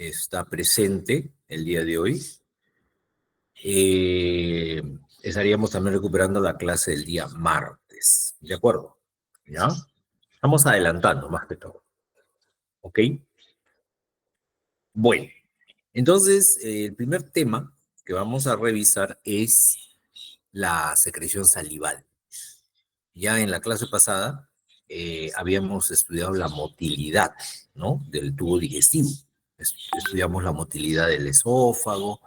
está presente el día de hoy. Eh, Estaríamos también recuperando la clase del día martes, ¿de acuerdo? ¿Ya? Estamos adelantando más que todo, ¿ok? Bueno, entonces el primer tema que vamos a revisar es la secreción salival. Ya en la clase pasada habíamos estudiado la motilidad, ¿no? Del tubo digestivo. Estudiamos la motilidad del esófago,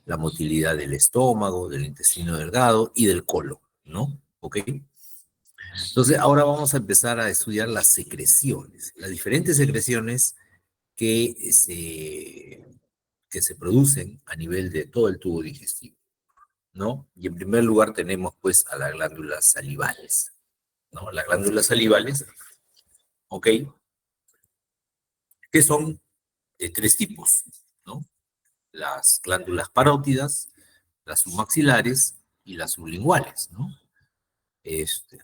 la motilidad del estómago, del intestino delgado y del colon, ¿no? ¿Ok? Entonces, ahora vamos a empezar a estudiar las secreciones, las diferentes secreciones que que se producen a nivel de todo el tubo digestivo, ¿no? Y en primer lugar tenemos, pues, a las glándulas salivales, ¿no? Las glándulas salivales, ¿ok? Que son de tres tipos, ¿no? Las glándulas parótidas, las submaxilares y las sublinguales, ¿no?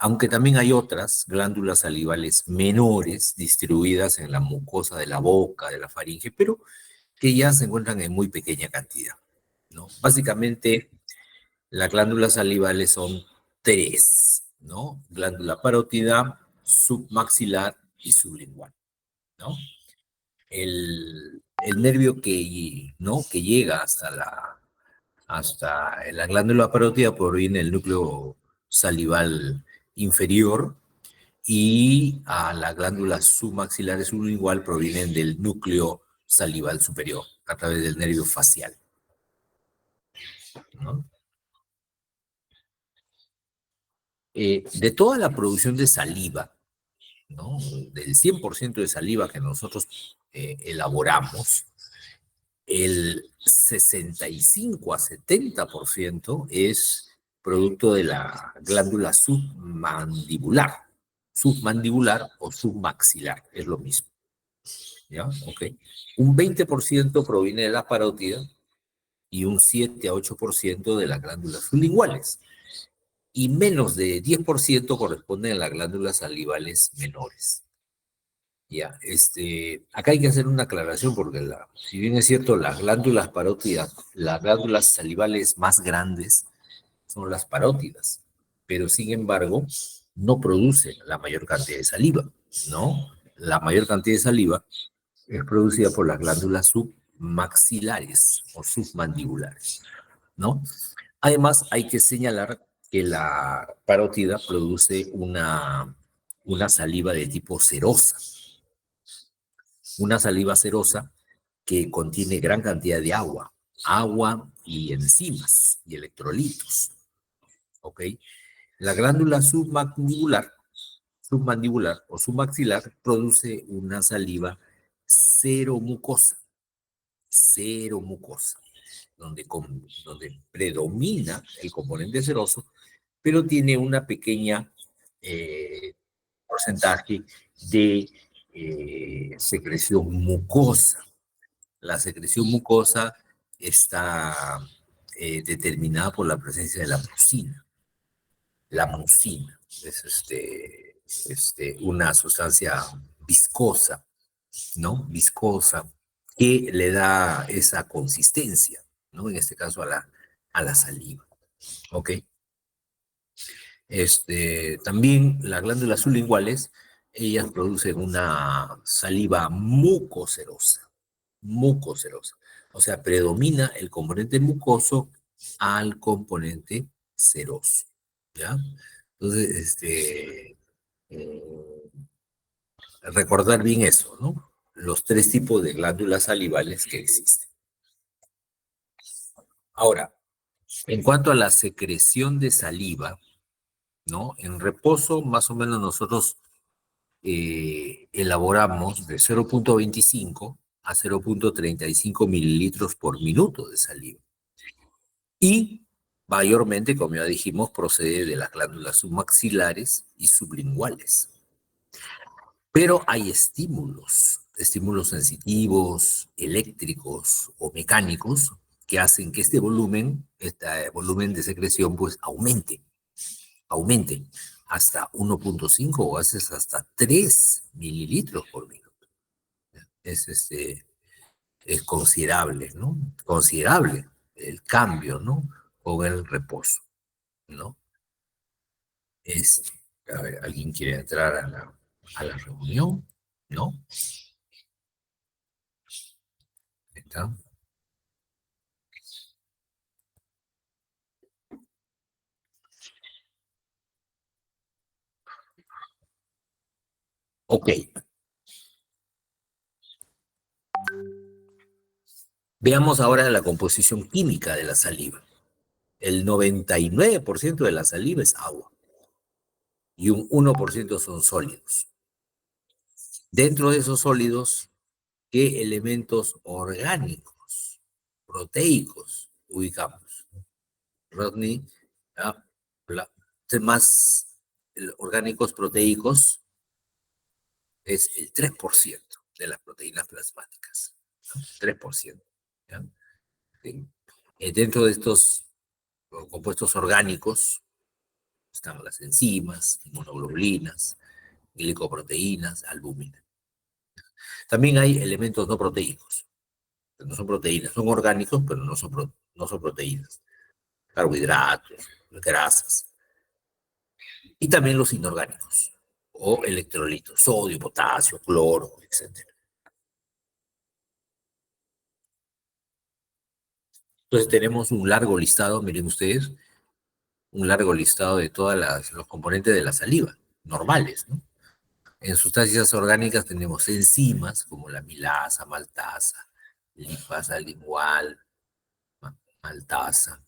Aunque también hay otras glándulas salivales menores distribuidas en la mucosa de la boca, de la faringe, pero que ya se encuentran en muy pequeña cantidad, ¿no? Básicamente, las glándulas salivales son tres, ¿no? Glándula parótida, submaxilar y sublingual, ¿no? El nervio ¿no? que llega hasta la glándula parótida proviene del núcleo salival inferior y a la glándula submaxilar y sublingual provienen del núcleo salival superior a través del nervio facial, ¿no? De toda la producción de saliva, ¿no? Del 100% de saliva que nosotros elaboramos, el 65 a 70% es producto de la glándula submandibular o submaxilar, es lo mismo, ¿ya? Ok. Un 20% proviene de la parótida y un 7 a 8% de las glándulas sublinguales, y menos de 10% corresponden a las glándulas salivales menores. Ya, acá hay que hacer una aclaración porque si bien es cierto, las glándulas parótidas, las glándulas salivales más grandes son las parótidas, pero sin embargo no producen la mayor cantidad de saliva, ¿no? La mayor cantidad de saliva es producida por las glándulas submaxilares o submandibulares, ¿no? Además, hay que señalar que la parótida produce una saliva de tipo serosa, una saliva serosa que contiene gran cantidad de agua y enzimas y electrolitos, ¿ok? La glándula submandibular o submaxilar produce una saliva cero mucosa, donde predomina el componente seroso, pero tiene una pequeña porcentaje de secreción mucosa. La secreción mucosa está determinada por la presencia de la mucina. La mucina es una sustancia viscosa, ¿no? Viscosa, que le da esa consistencia, ¿no? En este caso a la saliva, ¿ok? También las glándulas sublinguales, ellas producen una saliva mucocerosa. O sea, predomina el componente mucoso al componente seroso, ¿ya? Entonces, eh, recordar bien eso, ¿no? Los tres tipos de glándulas salivales que existen. Ahora, en cuanto a la secreción de saliva, ¿no? En reposo, más o menos nosotros elaboramos de 0,25 a 0,35 mililitros por minuto de saliva. Y mayormente, como ya dijimos, procede de las glándulas submaxilares y sublinguales. Pero hay estímulos sensitivos, eléctricos o mecánicos que hacen que este volumen de secreción, pues aumente hasta 1,5 o a veces hasta 3 mililitros por minuto. Es es considerable, ¿no? Considerable el cambio, ¿no? Con el reposo, ¿no? Es, a ver, ¿alguien quiere entrar a la reunión? ¿No? ¿Está? Ok, veamos ahora la composición química de la saliva. El 99% de la saliva es agua y un 1% son sólidos. Dentro de esos sólidos, ¿qué elementos orgánicos, proteicos ubicamos? Rodney, ah, más orgánicos proteicos es el 3% de las proteínas plasmáticas. 3%. ¿Ya? Sí. Dentro de estos compuestos orgánicos están las enzimas, inmunoglobulinas, glicoproteínas, albúmina. También hay elementos no proteicos, que no son proteínas, son orgánicos, pero no son proteínas. Carbohidratos, grasas. Y también los inorgánicos, o electrolitos, sodio, potasio, cloro, etc. Entonces tenemos un largo listado, miren ustedes, un largo listado de todos los componentes de la saliva, normales, ¿no? En sustancias orgánicas tenemos enzimas como la milasa, maltasa, lipasa, lingual, maltasa,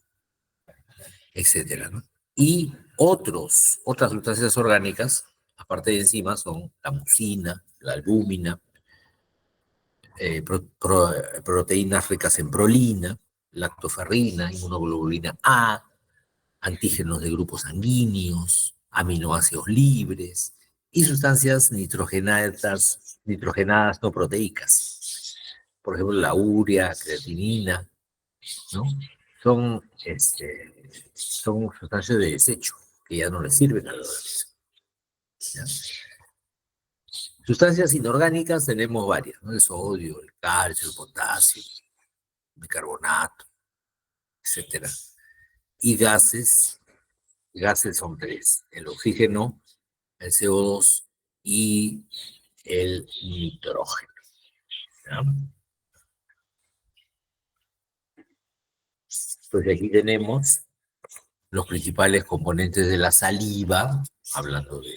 etcétera, ¿no? Y otras sustancias orgánicas, aparte de enzimas, son la mucina, la albúmina, proteínas ricas en prolina, lactoferrina, inmunoglobulina A, antígenos de grupos sanguíneos, aminoácidos libres y sustancias nitrogenadas no proteicas. Por ejemplo, la urea, creatinina, ¿no? Son sustancias de desecho que ya no le sirven al organismo. ¿Ya? Sustancias inorgánicas tenemos varias, ¿no? El sodio, el calcio, el potasio, el bicarbonato, etcétera. Y gases son tres: el oxígeno, el CO2 y el nitrógeno. ¿Ya? Pues aquí tenemos los principales componentes de la saliva, hablando de,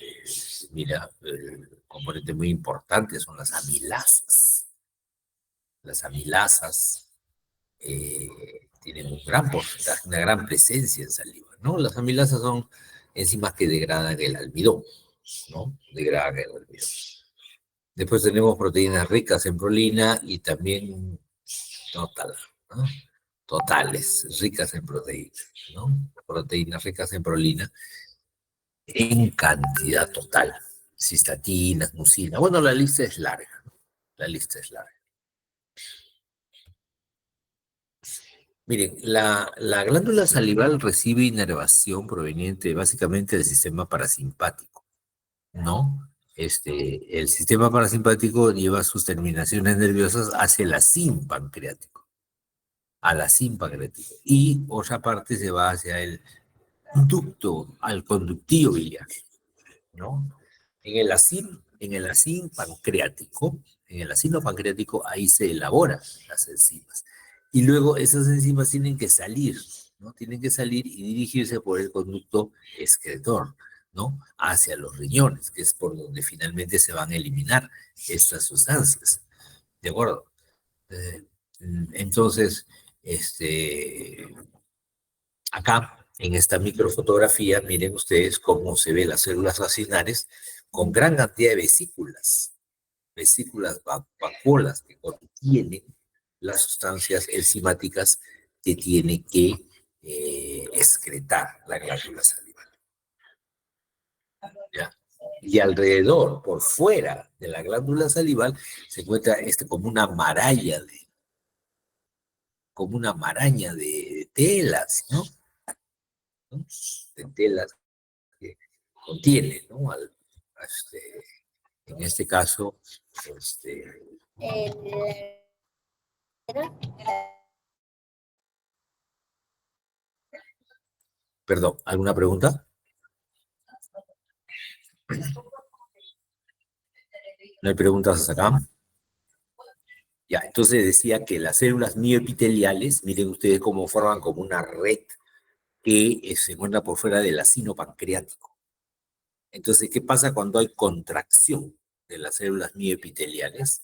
mira, el componente muy importante son las amilasas. Las amilasas tienen un gran porcentaje, una gran presencia en saliva, ¿no? Las amilasas son enzimas que degradan el almidón, ¿no? Degradan el almidón. Después tenemos proteínas ricas en prolina y también total, ¿no? Totales, ricas en proteínas, ¿no? Proteínas ricas en prolina en cantidad total. Cistatinas, mucina. Bueno, la lista es larga, ¿no? La lista es larga. Miren, la glándula salival recibe inervación proveniente básicamente del sistema parasimpático, ¿no? El sistema parasimpático lleva sus terminaciones nerviosas hacia el acín pancreático, a la acín pancreático, y otra parte se va hacia el ducto, al conductillo biliar, ¿no? En el acín pancreático, en el acino pancreático, ahí se elaboran las enzimas. Y luego esas enzimas tienen que salir, ¿no? Tienen que salir y dirigirse por el conducto excretor, ¿no? Hacia los riñones, que es por donde finalmente se van a eliminar estas sustancias. ¿De acuerdo? Eh, entonces, acá, en esta microfotografía, miren ustedes cómo se ven las células racinares con gran cantidad de vesículas vacuolas que contienen las sustancias enzimáticas que tiene que excretar la glándula salival. ¿Ya? Y alrededor, por fuera de la glándula salival, se encuentra como una maraña de telas, ¿no? De telas que contiene, ¿no? En este caso, este, Perdón, ¿alguna pregunta? ¿No hay preguntas hasta acá? Ya, entonces decía que las células mioepiteliales, miren ustedes cómo forman como una red que se encuentra por fuera del ácido pancreático. Entonces, ¿qué pasa cuando hay contracción de las células mioepiteliales?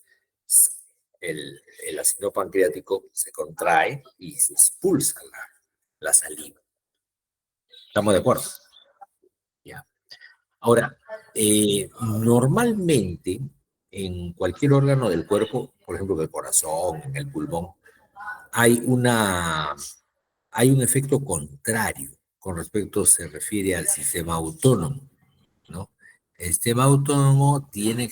El ácido pancreático se contrae y se expulsa la saliva. ¿Estamos de acuerdo? Ya. Ahora, normalmente en cualquier órgano del cuerpo, por ejemplo, en el corazón, en el pulmón, hay hay un efecto contrario con respecto, se refiere al sistema autónomo, ¿no? El sistema autónomo tiene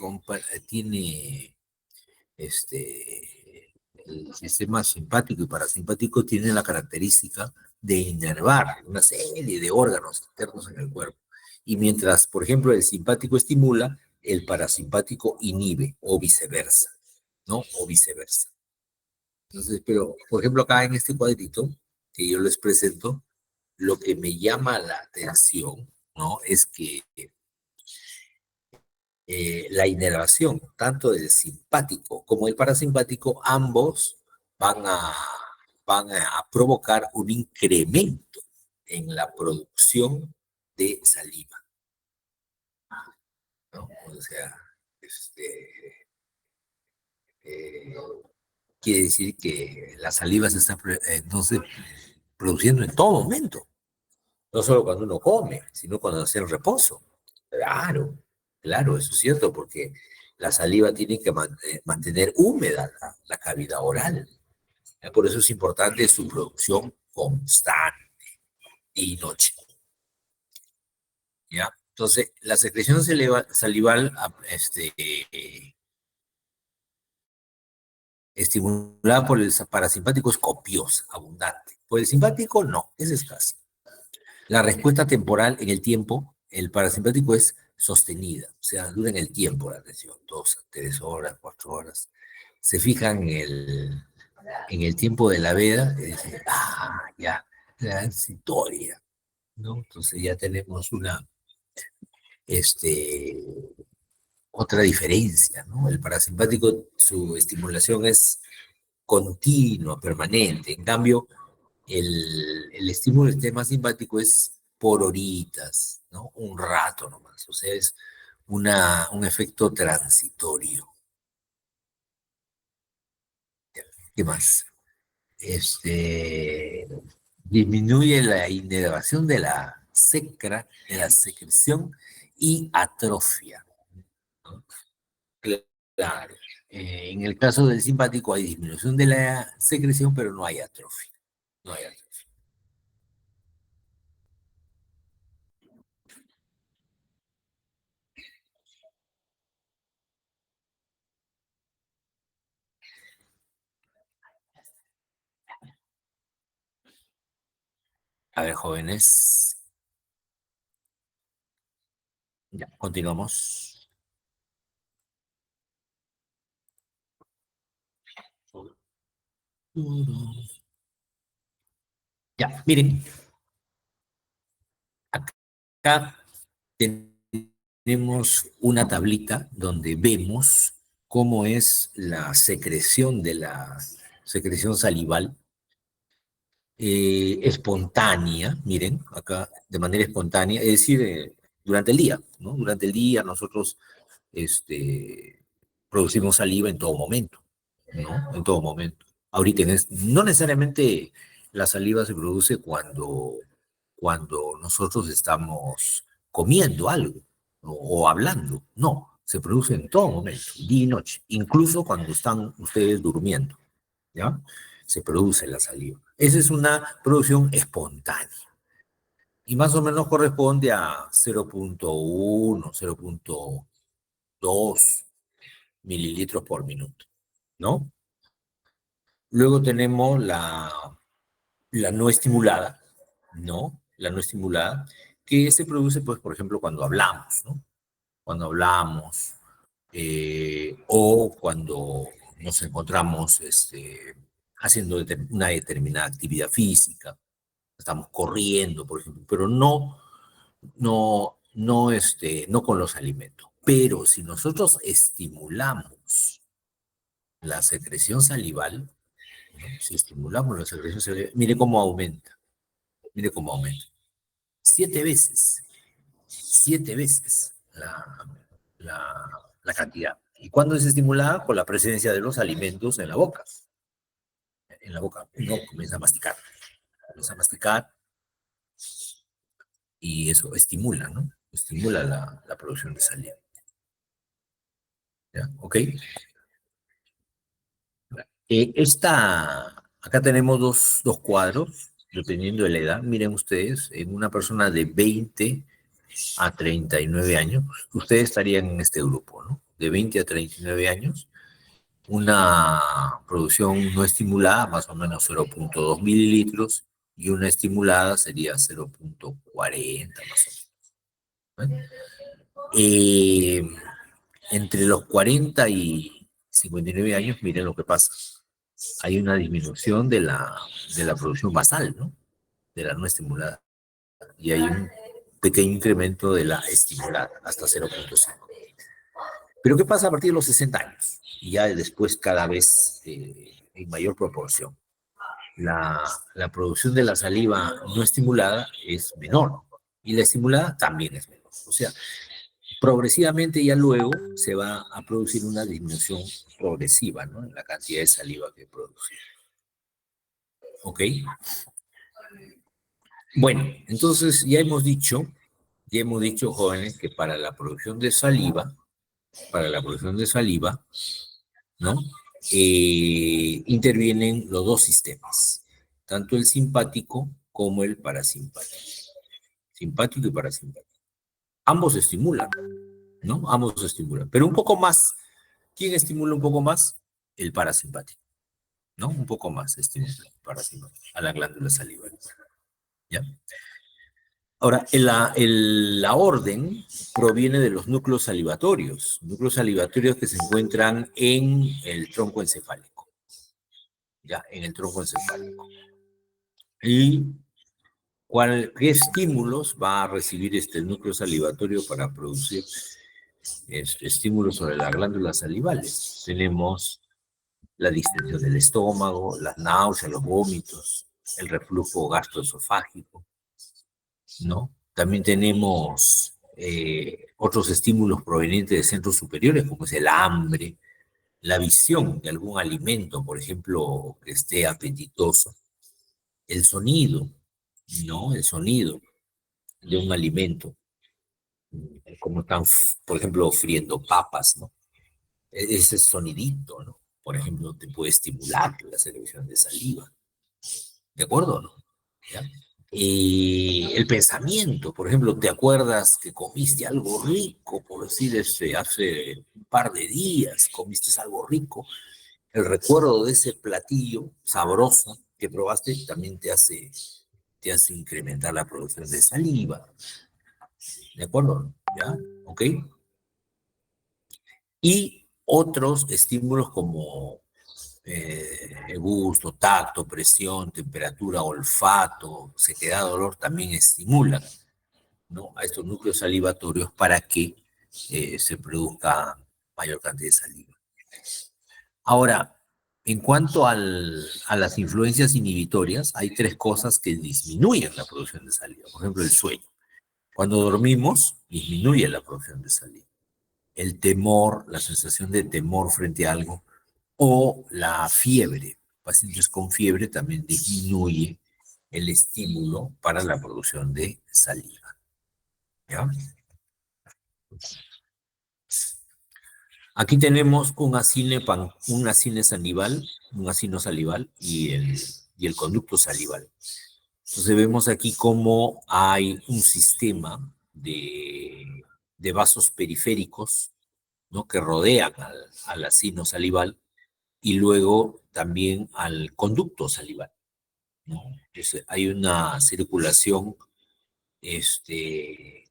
el sistema simpático y parasimpático tiene la característica de inervar una serie de órganos internos en el cuerpo. Y mientras, por ejemplo, el simpático estimula, el parasimpático inhibe, o viceversa, ¿no? O viceversa. Entonces, pero, por ejemplo, acá en este cuadrito que yo les presento, lo que me llama la atención, ¿no? Es que la inervación, tanto del simpático como el parasimpático, ambos van a, van a provocar un incremento en la producción de saliva, ¿no? O sea, este, eh, quiere decir que la saliva se está entonces produciendo en todo momento, no solo cuando uno come, sino cuando hace el reposo. Claro, claro, eso es cierto, porque la saliva tiene que mantener húmeda la cavidad oral. Por eso es importante su producción constante y noche. ¿Ya? Entonces, la secreción salival estimulada por el parasimpático es copiosa, abundante. Por el simpático, no, es escasa. La respuesta temporal en el tiempo, el parasimpático es sostenida, o sea, dura en el tiempo la atención, 2 a 3 horas, 4 horas. Se fijan en el tiempo de la veda y dicen, ya, transitoria, ¿no? Entonces ya tenemos este, otra diferencia, ¿no? El parasimpático, su estimulación es continua, permanente. En cambio, el estímulo del sistema simpático es por horitas, ¿no? Un rato nomás. O sea, es un efecto transitorio. ¿Qué más? Este, disminuye la inervación de de la secreción y atrofia, ¿no? Claro. En el caso del simpático hay disminución de la secreción, pero no hay atrofia. No hay atrofia. A ver, jóvenes, ya, continuamos. Ya, miren, acá tenemos una tablita donde vemos cómo es la secreción de la secreción salival espontánea, miren, acá de manera espontánea, es decir, durante el día, ¿no? Durante el día nosotros este, producimos saliva en todo momento, ¿no? En todo momento. Ahorita, no necesariamente la saliva se produce cuando nosotros estamos comiendo algo o hablando, no, se produce en todo momento, día y noche, incluso cuando están ustedes durmiendo, ¿ya? Se produce la saliva. Esa es una producción espontánea y más o menos corresponde a 0,1, 0,2 mililitros por minuto, ¿no? Luego tenemos la no estimulada, ¿no? La no estimulada, que se produce, pues, por ejemplo, cuando hablamos, ¿no? Cuando hablamos o cuando nos encontramos haciendo una determinada actividad física, estamos corriendo, por ejemplo, pero no con los alimentos. Pero si nosotros estimulamos la secreción salival, ¿no? Si estimulamos la secreción salival, mire cómo aumenta. 7 veces, 7 veces la cantidad. ¿Y cuándo es estimulada? Con la presencia de los alimentos en la boca. En la boca uno comienza a masticar y eso estimula, ¿no? Estimula la producción de saliva. ¿Ya? ¿Ok? Acá tenemos dos cuadros, dependiendo de la edad. Miren ustedes, en una persona de 20 a 39 años, ustedes estarían en este grupo, ¿no? De 20 a 39 años, una producción no estimulada, más o menos 0,2 mililitros, y una estimulada sería 0,40 más o menos. ¿Eh? Eh, Entre los 40 y 59 años, miren lo que pasa. Hay una disminución de la producción basal, ¿no? De la no estimulada. Y hay un pequeño incremento de la estimulada, hasta 0,5. Pero ¿qué pasa a partir de los 60 años? Y ya después cada vez en mayor proporción. La producción de la saliva no estimulada es menor y la estimulada también es menor. O sea, progresivamente ya luego se va a producir una disminución progresiva, ¿no? En la cantidad de saliva que produce. ¿Ok? Bueno, entonces ya hemos dicho, jóvenes, que para la producción de saliva, ¿no? Intervienen los dos sistemas, tanto el simpático como el parasimpático. Simpático y parasimpático. Ambos estimulan, ¿no? Ambos estimulan, pero un poco más. ¿Quién estimula un poco más? El parasimpático, ¿no? Un poco más estimula el parasimpático a la glándula salival. ¿Ya? Ahora, la orden proviene de los núcleos salivatorios que se encuentran en el tronco encefálico, ¿ya? En el tronco encefálico. ¿Y qué estímulos va a recibir el núcleo salivatorio para producir estímulos sobre las glándulas salivales? Tenemos la distensión del estómago, las náuseas, los vómitos, el reflujo gastroesofágico, ¿no? También tenemos otros estímulos provenientes de centros superiores, como es el hambre, la visión de algún alimento, por ejemplo, que esté apetitoso, el sonido, ¿no? El sonido de un alimento, como están, por ejemplo, friendo papas, ¿no? Ese sonidito, ¿no? Por ejemplo, te puede estimular la secreción de saliva, ¿de acuerdo, no? ¿Ya? El pensamiento, por ejemplo, te acuerdas que comiste algo rico, por decir, hace un par de días comiste algo rico, el recuerdo de ese platillo sabroso que probaste también te hace incrementar la producción de saliva, ¿de acuerdo? ¿Ya? ¿Ok? Y otros estímulos como gusto, tacto, presión, temperatura, olfato, sequedad, dolor, también estimulan, ¿no? A estos núcleos salivatorios para que se produzca mayor cantidad de saliva. Ahora, en cuanto a las influencias inhibitorias, hay 3 cosas que disminuyen la producción de saliva. Por ejemplo, el sueño. Cuando dormimos, disminuye la producción de saliva. El temor, la sensación de temor frente a algo, o la fiebre. Pacientes con fiebre también disminuye el estímulo para la producción de saliva. ¿Ya? Aquí tenemos un acine salival, un acino salival y el conducto salival. Entonces vemos aquí cómo hay un sistema de vasos periféricos, ¿no? Que rodean al acino salival y luego también al conducto salival, ¿no? Entonces hay una circulación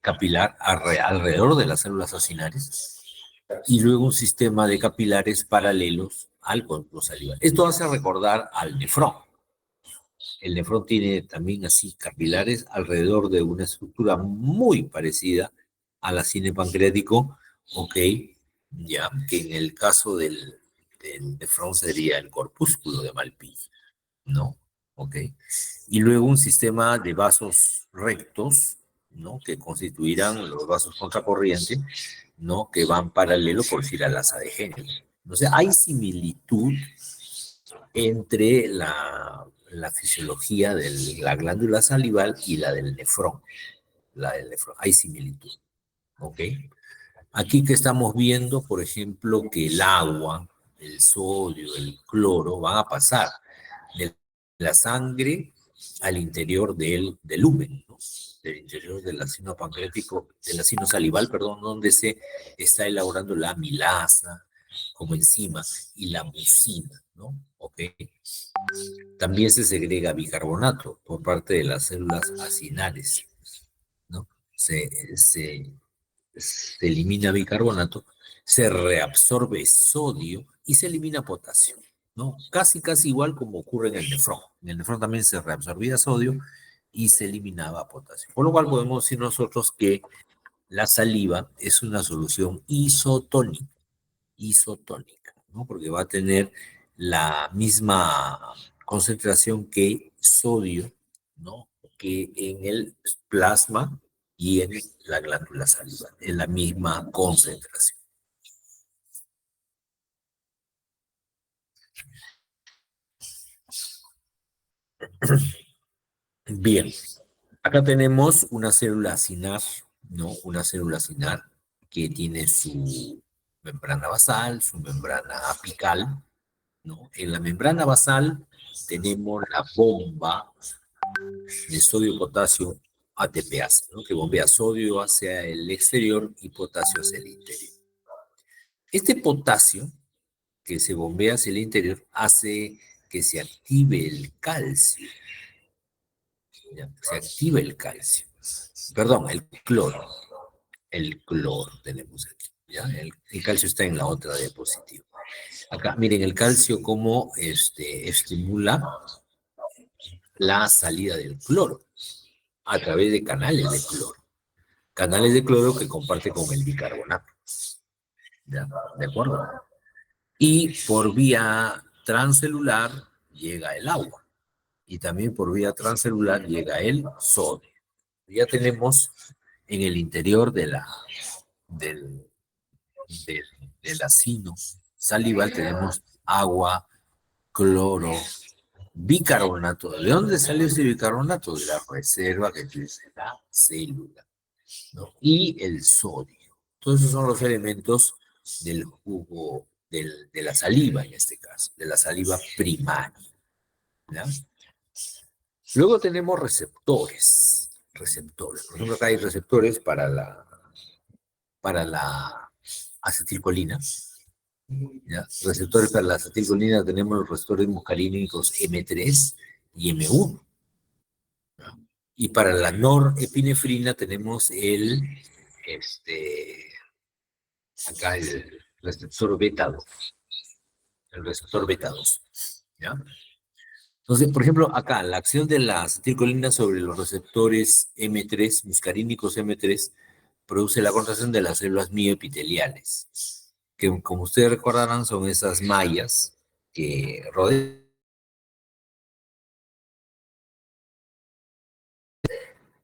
capilar alrededor de las células acinares y luego un sistema de capilares paralelos al conducto salival. Esto hace recordar al nefrón. El nefrón tiene también así capilares alrededor de una estructura muy parecida a la cine pancreático, ok, ya que en el caso del nefrón sería el corpúsculo de Malpighi, ¿no? Ok. Y luego un sistema de vasos rectos, ¿no? Que constituirán los vasos contracorriente, ¿no? Que van paralelo por decir a las adegéneres. O sea, hay similitud entre la fisiología de la glándula salival y la del nefrón. La del nefrón. Hay similitud. ¿Ok? Aquí que estamos viendo, por ejemplo, que el agua, el sodio, el cloro van a pasar de la sangre al interior del lumen, ¿no? Del interior del acino pancreático, del acino salival, perdón, donde se está elaborando la amilasa como enzima y la mucina, ¿no? ¿Ok? También se segrega bicarbonato por parte de las células acinares, ¿no? Se elimina bicarbonato, se reabsorbe sodio y se elimina potasio, ¿no? Casi igual como ocurre en el nefrón. En el nefrón también se reabsorbía sodio y se eliminaba potasio. Por lo cual podemos decir nosotros que la saliva es una solución isotónica, ¿no? Porque va a tener la misma concentración que sodio, ¿no? Que en el plasma y en la glándula salival, en la misma concentración. Bien, acá tenemos una célula acinar, ¿no? Una célula acinar que tiene su membrana basal, su membrana apical, ¿no? En la membrana basal tenemos la bomba de sodio-potasio ATPase, ¿no? Que bombea sodio hacia el exterior y potasio hacia el interior. Este potasio que se bombea hacia el interior hace que se active el calcio. ¿Ya? Se activa el calcio. Perdón, el cloro. El cloro tenemos aquí. ¿Ya? El calcio está en la otra diapositiva. Acá, miren, el calcio cómo estimula la salida del cloro a través de canales de cloro. Canales de cloro que comparte con el bicarbonato. ¿Ya? ¿De acuerdo? Y por vía transcelular llega el agua. Y también por vía transcelular llega el sodio. Ya tenemos en el interior del, del, del acino salival, tenemos agua, cloro, bicarbonato. ¿De dónde sale ese bicarbonato? De la reserva que tiene la célula, ¿no? Y el sodio. Todos esos son los elementos del jugo, de la saliva en este caso, de la saliva primaria. ¿Ya? Luego tenemos receptores. Receptores. Por ejemplo, acá hay receptores para la acetilcolina. ¿Ya? Receptores para la acetilcolina tenemos los receptores muscarínicos M3 y M1. ¿Ya? Y para la norepinefrina tenemos acá el receptor beta 2. El receptor beta 2. ¿Ya? Entonces, por ejemplo, acá, la acción de la acetilcolina sobre los receptores M3, muscarínicos M3, produce la contracción de las células mioepiteliales, que como ustedes recordarán son esas mallas que rodean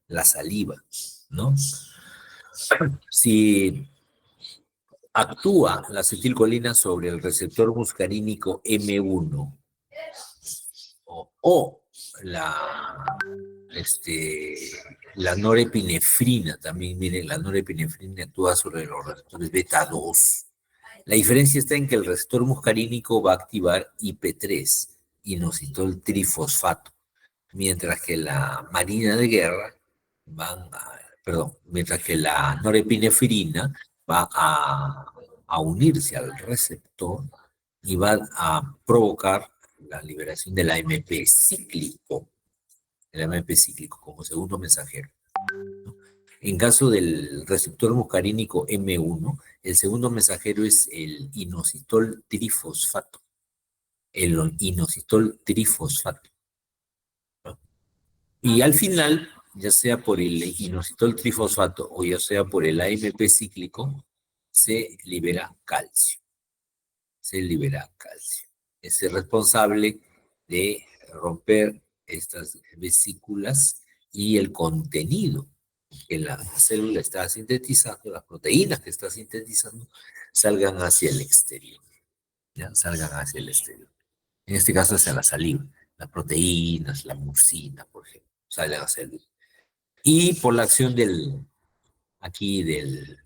la saliva, ¿no? Si actúa la acetilcolina sobre el receptor muscarínico M1 o la norepinefrina, también miren, la norepinefrina actúa sobre los receptores beta 2. La diferencia está en que el receptor muscarínico va a activar IP3, inositol trifosfato, mientras que la marina de guerra mientras que la norepinefrina va a unirse al receptor y va a provocar la liberación del AMP cíclico, como segundo mensajero. En caso del receptor muscarínico M1, el segundo mensajero es el inositol trifosfato, el inositol trifosfato, ¿no? Y al final, ya sea por el inositol trifosfato o ya sea por el AMP cíclico, se libera calcio. Se libera calcio. Es el responsable de romper estas vesículas y el contenido que la célula está sintetizando, las proteínas que está sintetizando, salgan hacia el exterior. ¿Ya? Salgan hacia el exterior. En este caso hacia la saliva. Las proteínas, la mucina, por ejemplo, salen hacia el... Y por la acción aquí de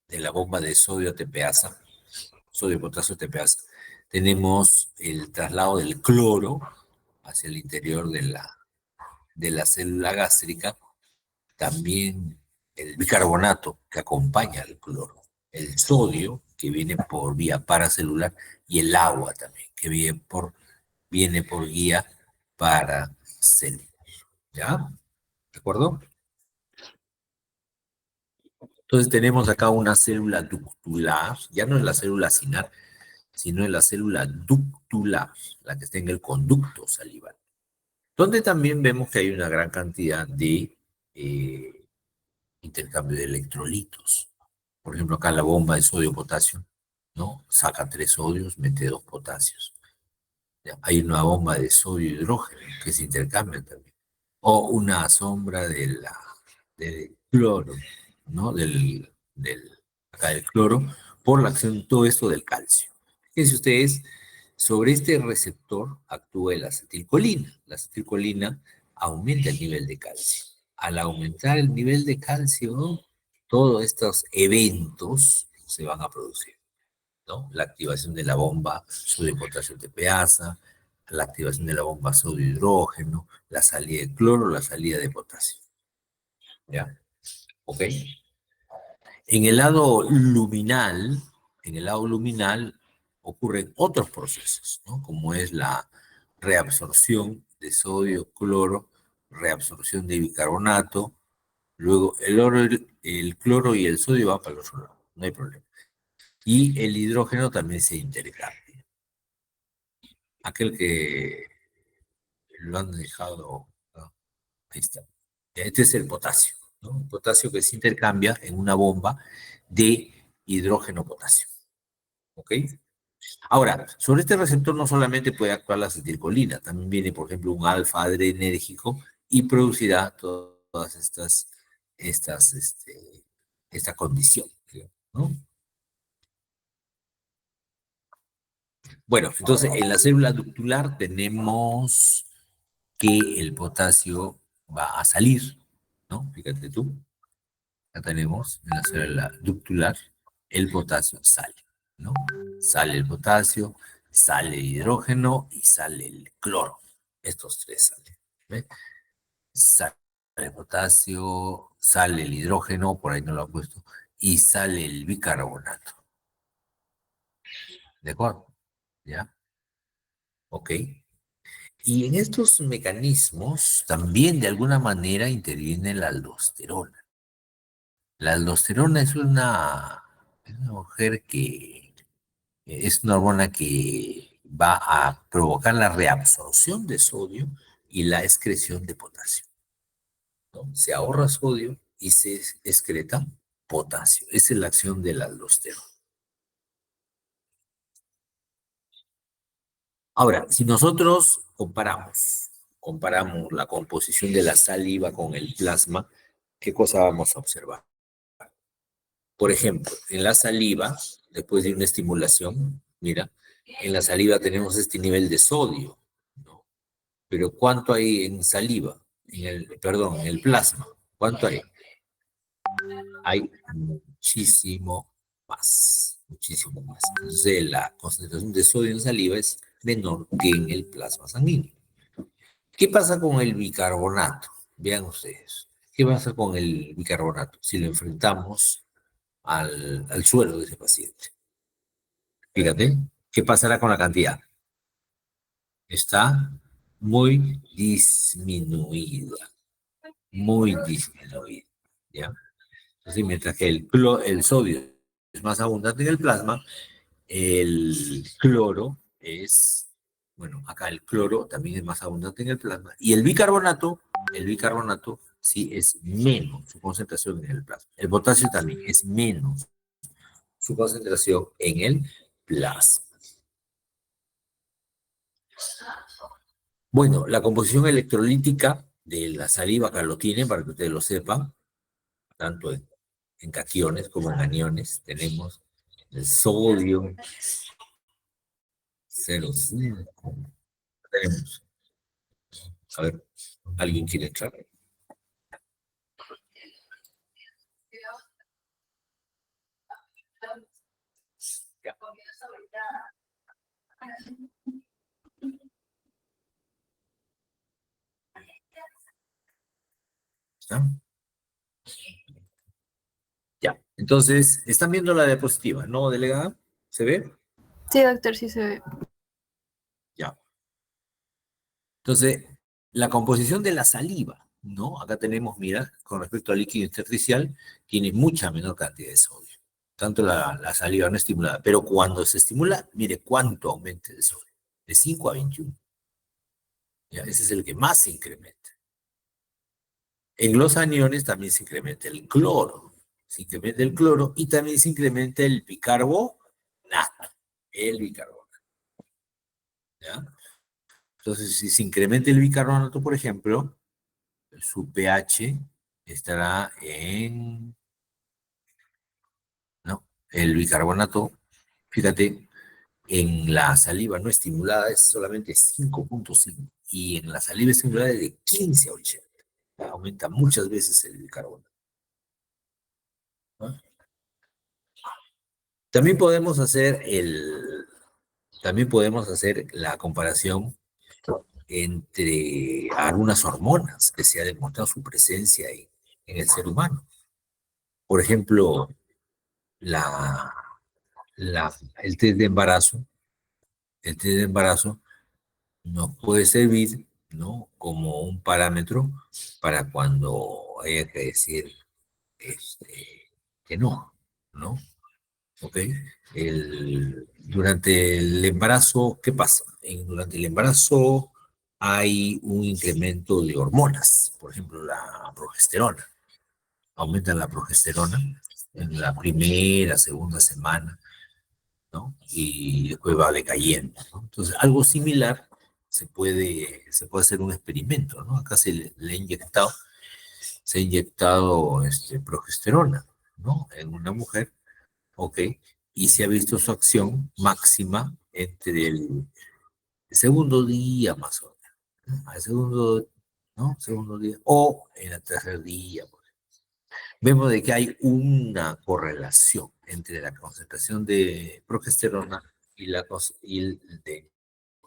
la bomba de sodio tepeasa, sodio potasio tepeasa, tenemos el traslado del cloro hacia el interior de la célula gástrica, también el bicarbonato que acompaña al cloro, el sodio que viene por vía paracelular y el agua también que viene por vía paracelular. ¿Ya? ¿De acuerdo? Entonces tenemos acá una célula ductular, ya no es la célula sinar, sino es la célula ductular, la que está en el conducto salival, donde también vemos que hay una gran cantidad de eh, intercambio de electrolitos. Por ejemplo, acá la bomba de sodio-potasio, ¿no? Saca 3 sodios, mete 2 potasios. ¿Ya? Hay una bomba de sodio-hidrógeno que se intercambian también. O una sombra del cloro, ¿no? Acá del cloro, por la acción, todo esto del calcio. Fíjense ustedes, sobre este receptor actúa la acetilcolina. La acetilcolina aumenta el nivel de calcio. Al aumentar el nivel de calcio, ¿no? Todos estos eventos se van a producir, ¿no? La activación de la bomba sodio-potasio tepeasa, la activación de la bomba sodio-hidrógeno, la salida de cloro, la salida de potasio. ¿Ya? ¿Ok? En el lado luminal, en el lado luminal ocurren otros procesos, ¿no? Como es la reabsorción de sodio, cloro, reabsorción de bicarbonato, luego el cloro y el sodio van para el otro lado, no hay problema. Y el hidrógeno también se intercambia. Aquel que lo han dejado, ¿no? Ahí está. Este es el potasio, ¿no? El potasio que se intercambia en una bomba de hidrógeno-potasio. ¿Ok? Ahora, sobre este receptor no solamente puede actuar la acetilcolina, también viene, por ejemplo, un alfa-adrenérgico y producirá todas esta condición, ¿no? Bueno, entonces en la célula ductular tenemos que el potasio va a salir, ¿no? Fíjate tú, ya tenemos en la célula ductular, el potasio sale, ¿no? Sale el potasio, sale el hidrógeno y sale el cloro. Estos tres salen. ¿Ve? Sale el potasio, sale el hidrógeno, por ahí no lo he puesto, y sale el bicarbonato. ¿De acuerdo? ¿Ya? Ok. Y en estos mecanismos también de alguna manera interviene la aldosterona. La aldosterona es una mujer que es una hormona que va a provocar la reabsorción de sodio y la excreción de potasio, ¿no? Se ahorra sodio y se excreta potasio. Esa es la acción de la aldosterona. Ahora, si nosotros comparamos la composición de la saliva con el plasma, ¿qué cosa vamos a observar? Por ejemplo, en la saliva, después de una estimulación, mira, en la saliva tenemos este nivel de sodio, ¿no? Pero ¿cuánto hay en saliva? Perdón, en el plasma. ¿Cuánto hay? Hay muchísimo más, muchísimo más. Entonces, la concentración de sodio en saliva es menor que en el plasma sanguíneo. ¿Qué pasa con el bicarbonato? Vean ustedes. ¿Qué pasa con el bicarbonato si lo enfrentamos al suelo de ese paciente? Fíjate, ¿qué pasará con la cantidad? Está muy disminuida, muy disminuida, ¿ya? Entonces, mientras que el sodio es más abundante en el plasma, el cloro es, bueno, acá el cloro también es más abundante en el plasma. Y el bicarbonato sí es menos su concentración en el plasma. El potasio también es menos su concentración en el plasma. Bueno, la composición electrolítica de la saliva, acá lo tienen para que ustedes lo sepan, tanto en cationes como en aniones. Tenemos el sodio 0,5. Tenemos, a ver, ¿alguien quiere entrar? Ya. ¿Está? Ya. Entonces, ¿están viendo la diapositiva, no, delegada? ¿Se ve? Sí, doctor, sí se ve. Ya. Entonces, la composición de la saliva, ¿no? Acá tenemos, mira, con respecto al líquido intersticial, tiene mucha menor cantidad de sodio. Tanto la saliva no estimulada. Pero cuando se estimula, mire cuánto aumenta el sodio. De 5 a 21. Ya, ese es el que más se incrementa. En los aniones también se incrementa el cloro. Se incrementa el cloro y también se incrementa el bicarbonato. El bicarbonato. ¿Ya? Entonces, si se incrementa el bicarbonato, por ejemplo, su pH estará en, ¿no? El bicarbonato, fíjate, en la saliva no estimulada es solamente 5,5 y en la saliva estimulada es de 15 a 80. Aumenta muchas veces el bicarbonato, ¿no? También podemos hacer también podemos hacer la comparación entre algunas hormonas que se ha demostrado su presencia en el ser humano. Por ejemplo, la, el test de embarazo, el test de embarazo nos puede servir, ¿no? Como un parámetro para cuando haya que decir que no, ¿no? ¿Ok? Durante el embarazo, ¿qué pasa? Durante el embarazo hay un incremento de hormonas, por ejemplo, la progesterona. Aumenta la progesterona en la primera, segunda semana, ¿no? Y después va decayendo, ¿no? Entonces, algo similar se puede hacer un experimento, ¿no? Acá se ha inyectado progesterona, ¿no? En una mujer, ¿ok? Y se ha visto su acción máxima entre el segundo día más o menos, ¿no? Al segundo, ¿no? Segundo día, o en el tercer día. Vemos de que hay una correlación entre la concentración de progesterona y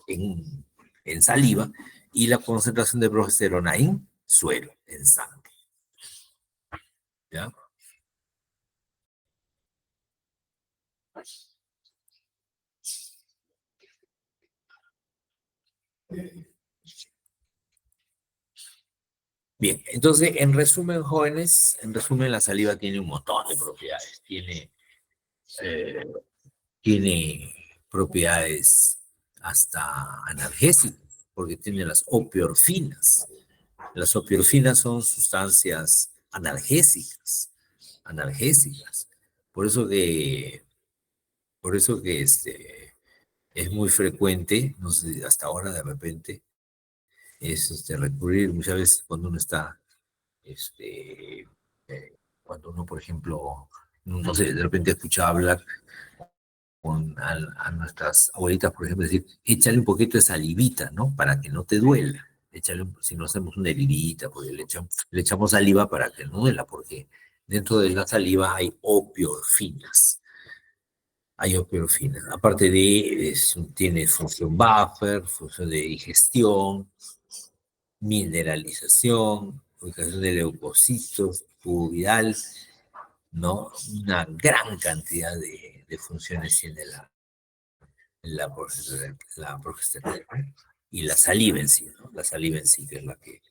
en, en saliva y la concentración de progesterona en suero, en sangre. ¿Ya? Bien, entonces, en resumen, jóvenes, en resumen, la saliva tiene un montón de propiedades. Eh, tiene propiedades hasta analgésicas, porque tiene las opioorfinas. Las opioorfinas son sustancias analgésicas. Por eso que, por eso que es muy frecuente, no sé, hasta ahora de repente, es recurrir muchas veces cuando uno está, este, cuando uno, por ejemplo, no sé, de repente escucha hablar a nuestras abuelitas, por ejemplo, decir, échale un poquito de salivita, ¿no? Para que no te duela. Si no hacemos una heridita, pues le echamos saliva para que no duela, porque dentro de la saliva hay opioorfinas. Hay opioorfinas. Aparte tiene función buffer, función de digestión, mineralización, ubicación de leucocitos, tubo viral, ¿no? Una gran cantidad de funciones tiene la progesterona y la saliva en sí, ¿no? La saliva en sí, que es la que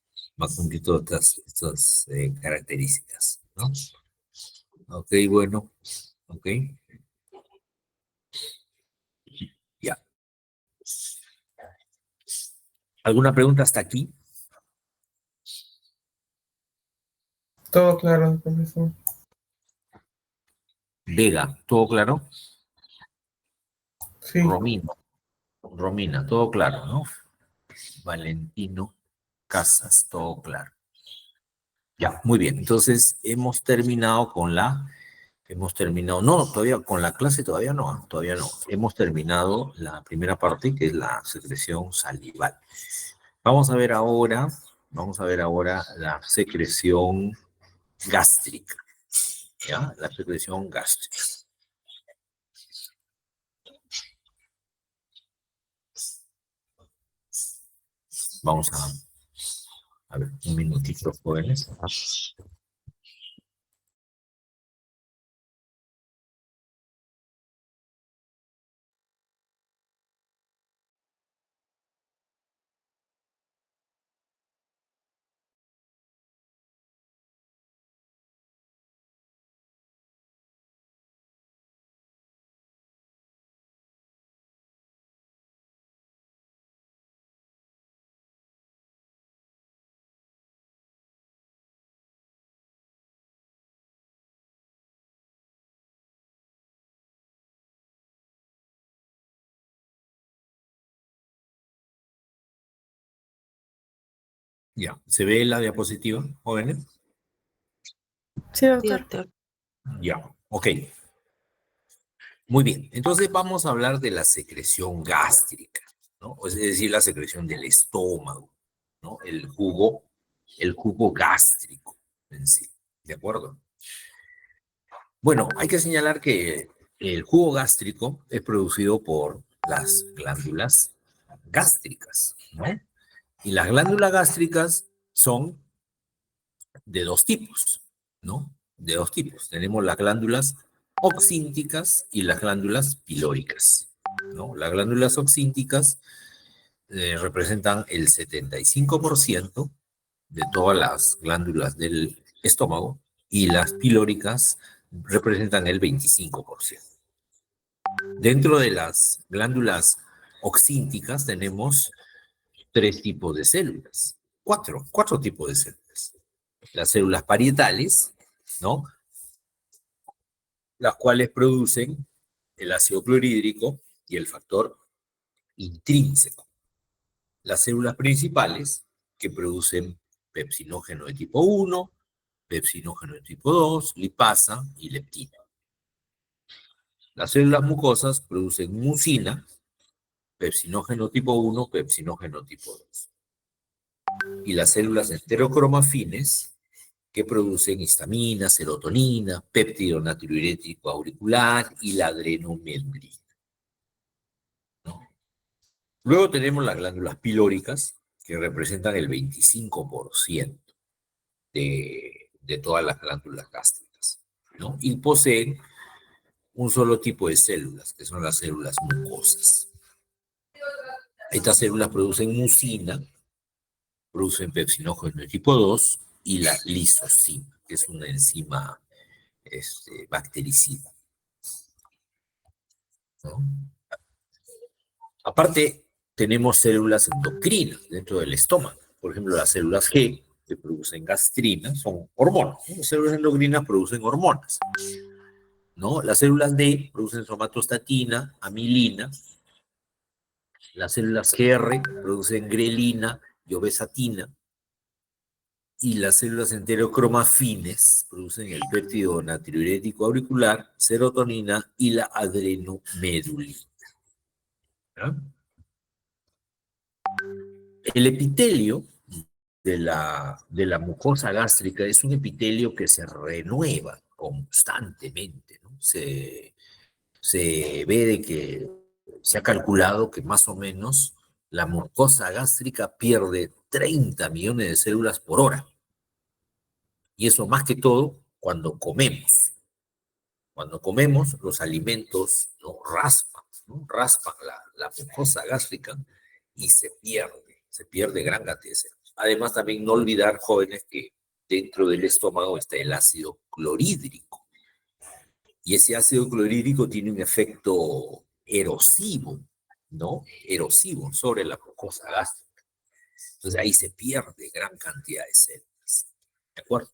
va a cumplir todas estas características, ¿no? Ok, bueno, ok, ya. ¿Alguna pregunta hasta aquí? Todo claro, profesor. Vega, ¿todo claro? Sí, Romina, todo claro, ¿no? Valentino Casas, todo claro. Ya, muy bien. Entonces, hemos terminado, no, todavía con la clase todavía no, todavía no. Hemos terminado la primera parte, que es la secreción salival. Vamos a ver ahora la secreción gástrica, ¿ya? La secreción gástrica. Vamos a ver, un minutito, jóvenes. Ya, ¿se ve la diapositiva, jóvenes? Sí, Sí, doctor. doctor. Ya, ok. Muy bien, entonces vamos a hablar de la secreción gástrica, ¿no? Es decir, la secreción del estómago, ¿no? El jugo gástrico en sí, ¿de acuerdo? Bueno, hay que señalar que el jugo gástrico es producido por las glándulas gástricas, ¿no? Y las glándulas gástricas son de dos tipos, ¿no? De dos tipos. Tenemos las glándulas oxínticas y las glándulas pilóricas, ¿no? Las glándulas oxínticas representan el 75% de todas las glándulas del estómago y las pilóricas representan el 25%. Dentro de las glándulas oxínticas tenemos tres tipos de células, cuatro tipos de células. Las células parietales, ¿no? Las cuales producen el ácido clorhídrico y el factor intrínseco. Las células principales, que producen pepsinógeno de tipo 1, pepsinógeno de tipo 2, lipasa y leptina. Las células mucosas producen mucina, pepsinógeno tipo 1, pepsinógeno tipo 2. Y las células enterocromafines, que producen histamina, serotonina, péptido natriurético auricular y la adrenomedulina, ¿no? Luego tenemos las glándulas pilóricas, que representan el 25% de todas las glándulas gástricas, ¿no? Y poseen un solo tipo de células, que son las células mucosas. Estas células producen mucina, producen pepsinógeno de tipo 2 y la lisocima, que es una enzima bactericida, ¿no? Aparte, tenemos células endocrinas dentro del estómago. Por ejemplo, las células G, que producen gastrina, son hormonas, ¿no? Las células endocrinas producen hormonas, ¿no? Las células D producen somatostatina, amilina. Las células GR producen grelina y obesatina. Y las células enterocromafines producen el péptido natriurético auricular, serotonina y la adrenomedulina, ¿no? El epitelio de la mucosa gástrica es un epitelio que se renueva constantemente, ¿no? Se ve de que se ha calculado que más o menos la mucosa gástrica pierde 30 millones de células por hora. Y eso más que todo cuando comemos. Cuando comemos, los alimentos, ¿no?, raspan, ¿no? Raspan la mucosa gástrica y se pierde gran cantidad de células. Además, también no olvidar, jóvenes, que dentro del estómago está el ácido clorhídrico. Y ese ácido clorhídrico tiene un efecto erosivo, ¿no? Erosivo sobre la mucosa gástrica. Entonces ahí se pierde gran cantidad de células. ¿De acuerdo?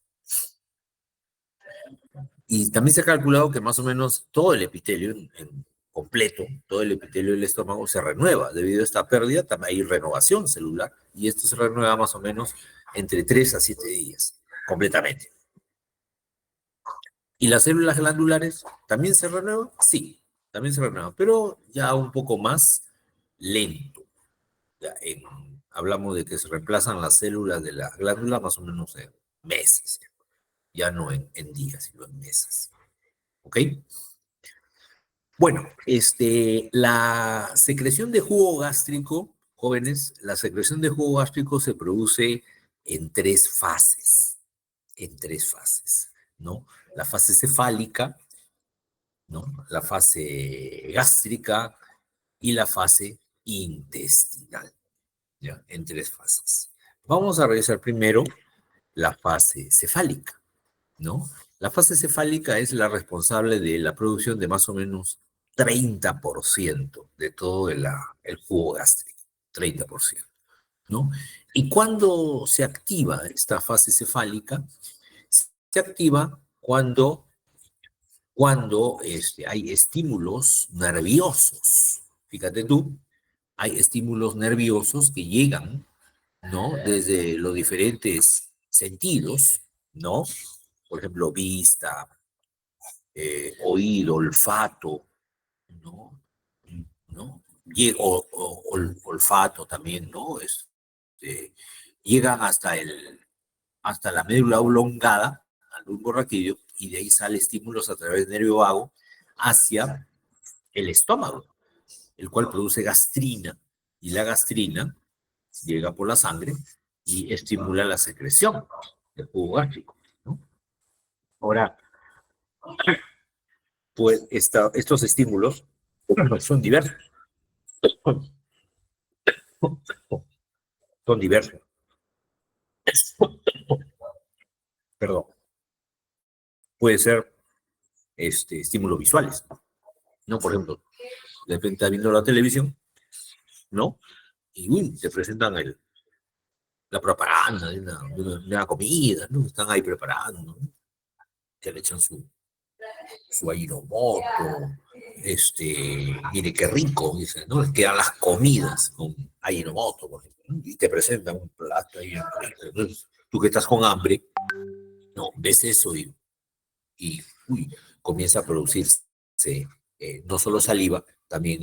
Y también se ha calculado que más o menos todo el epitelio en completo, todo el epitelio del estómago se renueva. Debido a esta pérdida, también hay renovación celular. Y esto se renueva más o menos entre 3 a 7 días, completamente. ¿Y las células glandulares también se renuevan? Sí, también se renuevan, pero ya un poco más lento. Ya hablamos de que se reemplazan las células de la glándula más o menos en meses, ya no en días, sino en meses. ¿Ok? Bueno, la secreción de jugo gástrico, jóvenes, la secreción de jugo gástrico se produce en tres fases, ¿no? La fase cefálica, ¿no? La fase gástrica y la fase intestinal, ¿ya? En tres fases. Vamos a revisar primero la fase cefálica, ¿no? La fase cefálica es la responsable de la producción de más o menos 30% de todo el jugo gástrico, 30%, ¿no? Y cuando se activa esta fase cefálica, se activa cuando hay estímulos nerviosos. Fíjate tú, hay estímulos nerviosos que llegan, ¿no? Desde los diferentes sentidos, ¿no? Por ejemplo, vista, oído, olfato, ¿no? ¿No? Olfato también, ¿no? Llegan hasta la médula oblongada, al bulbo raquídeo, y de ahí sale estímulos a través del nervio vago hacia el estómago, el cual produce gastrina, y la gastrina llega por la sangre y estimula la secreción del jugo gástrico, ¿no? Ahora, pues estos estímulos son diversos, son diversos, perdón. Puede ser estímulos visuales, ¿no? Por ejemplo, de repente estás viendo la televisión, ¿no? Y uy, te presentan la propaganda de una comida, ¿no? Están ahí preparando, ¿no? Que le echan su Ajinomoto, mire qué rico, dice, ¿no? Les quedan las comidas con Ajinomoto, por ejemplo, ¿no? Y te presentan un plato ahí. Entonces, tú que estás con hambre, no, ves eso y uy, comienza a producirse no solo saliva, también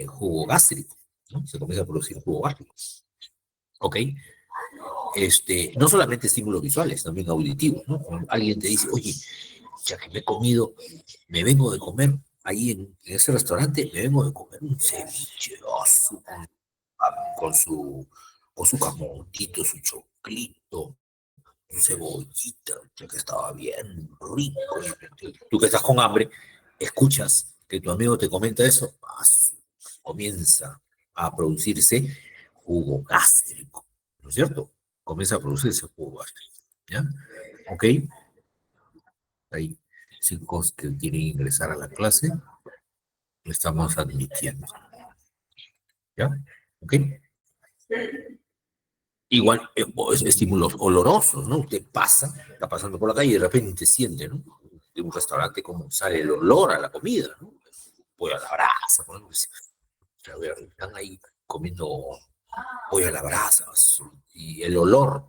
jugo gástrico, ¿no? Se comienza a producir jugo gástrico, ¿ok? No solamente estímulos visuales, también auditivos, ¿no? Cuando alguien te dice, oye, ya que me he comido, me vengo de comer ahí en ese restaurante, me vengo de comer un ceviche con su camoncito, su choclito, su cebollita, que estaba bien rico. Tú que estás con hambre, escuchas que tu amigo te comenta eso, comienza a producirse jugo gástrico, ¿no es cierto? Comienza a producirse jugo gástrico, ¿ya? ¿Ok? Hay 5 que quieren ingresar a la clase, lo estamos admitiendo, ¿ya? ¿Ok? Igual, estímulos olorosos, ¿no? Usted está pasando por la calle y de repente siente, ¿no? De un restaurante como sale el olor a la comida, ¿no? Pollo a la brasa, por ejemplo. Están ahí comiendo pollo a la brasa y el olor,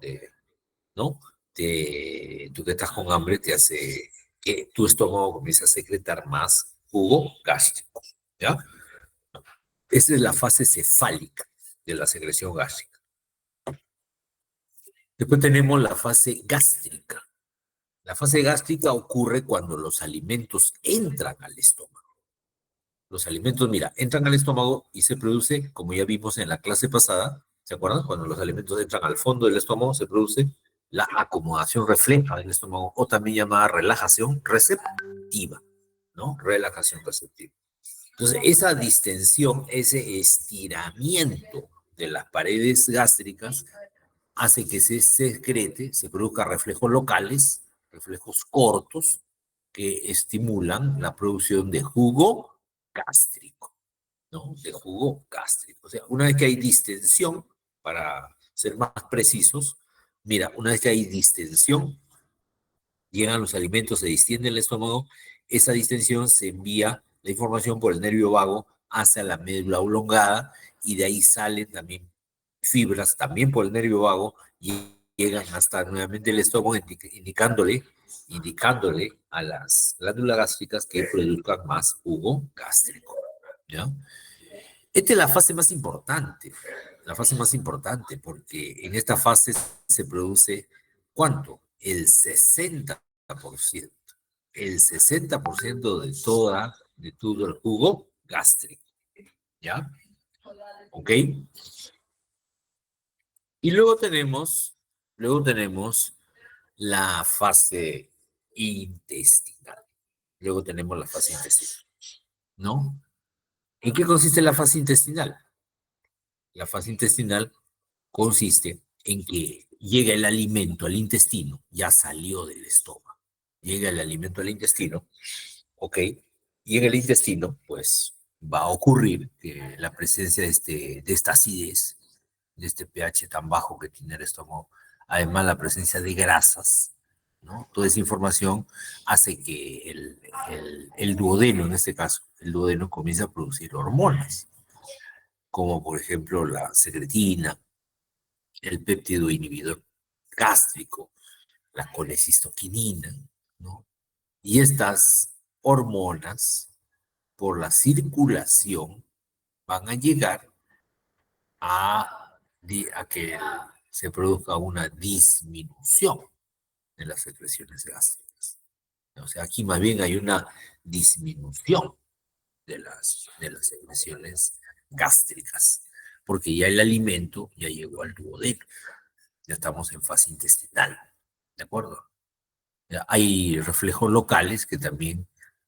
¿no? Tú que estás con hambre te hace que tu estómago comience a secretar más jugo gástrico, ¿ya? Esa es la fase cefálica de la secreción gástrica. Después tenemos la fase gástrica. La fase gástrica ocurre cuando los alimentos entran al estómago. Los alimentos, mira, entran al estómago y se produce, como ya vimos en la clase pasada, ¿se acuerdan? Cuando los alimentos entran al fondo del estómago se produce la acomodación refleja del estómago o también llamada relajación receptiva, ¿no? Relajación receptiva. Entonces, esa distensión, ese estiramiento de las paredes gástricas hace que se secrete, se produzca reflejos locales, reflejos cortos, que estimulan la producción de jugo gástrico. ¿no? De jugo gástrico. O sea, una vez que hay distensión, para ser más precisos, mira, una vez que hay distensión, llegan los alimentos, se distiende el estómago, esa distensión se envía la información por el nervio vago hacia la médula oblongada y de ahí salen también fibras, también por el nervio vago, y llegan hasta nuevamente el estómago indicándole a las glándulas gástricas que produzcan más jugo gástrico, ¿ya? Esta es la fase más importante, porque en esta fase se produce, ¿cuánto? El 60% de todo el jugo gástrico, ¿ya? ¿Ok? Y luego tenemos la fase intestinal. Luego tenemos la fase intestinal, ¿no? ¿En qué consiste la fase intestinal? La fase intestinal consiste en que llega el alimento al intestino, ya salió del estómago, llega el alimento al intestino, ¿ok? Y en el intestino, pues, va a ocurrir que la presencia de esta acidez, de este pH tan bajo que tiene el estómago, además la presencia de grasas, ¿no? Toda esa información hace que el duodeno, en este caso, el duodeno comience a producir hormonas, como por ejemplo la secretina, el péptido inhibidor gástrico, la colecistoquinina, ¿no? Y estas hormonas, por la circulación, van a llegar a que se produzca una disminución de las secreciones gástricas. O sea, aquí más bien hay una disminución de las secreciones gástricas, porque ya el alimento ya llegó al duodeno. Ya estamos en fase intestinal, ¿de acuerdo? Ya hay reflejos locales que también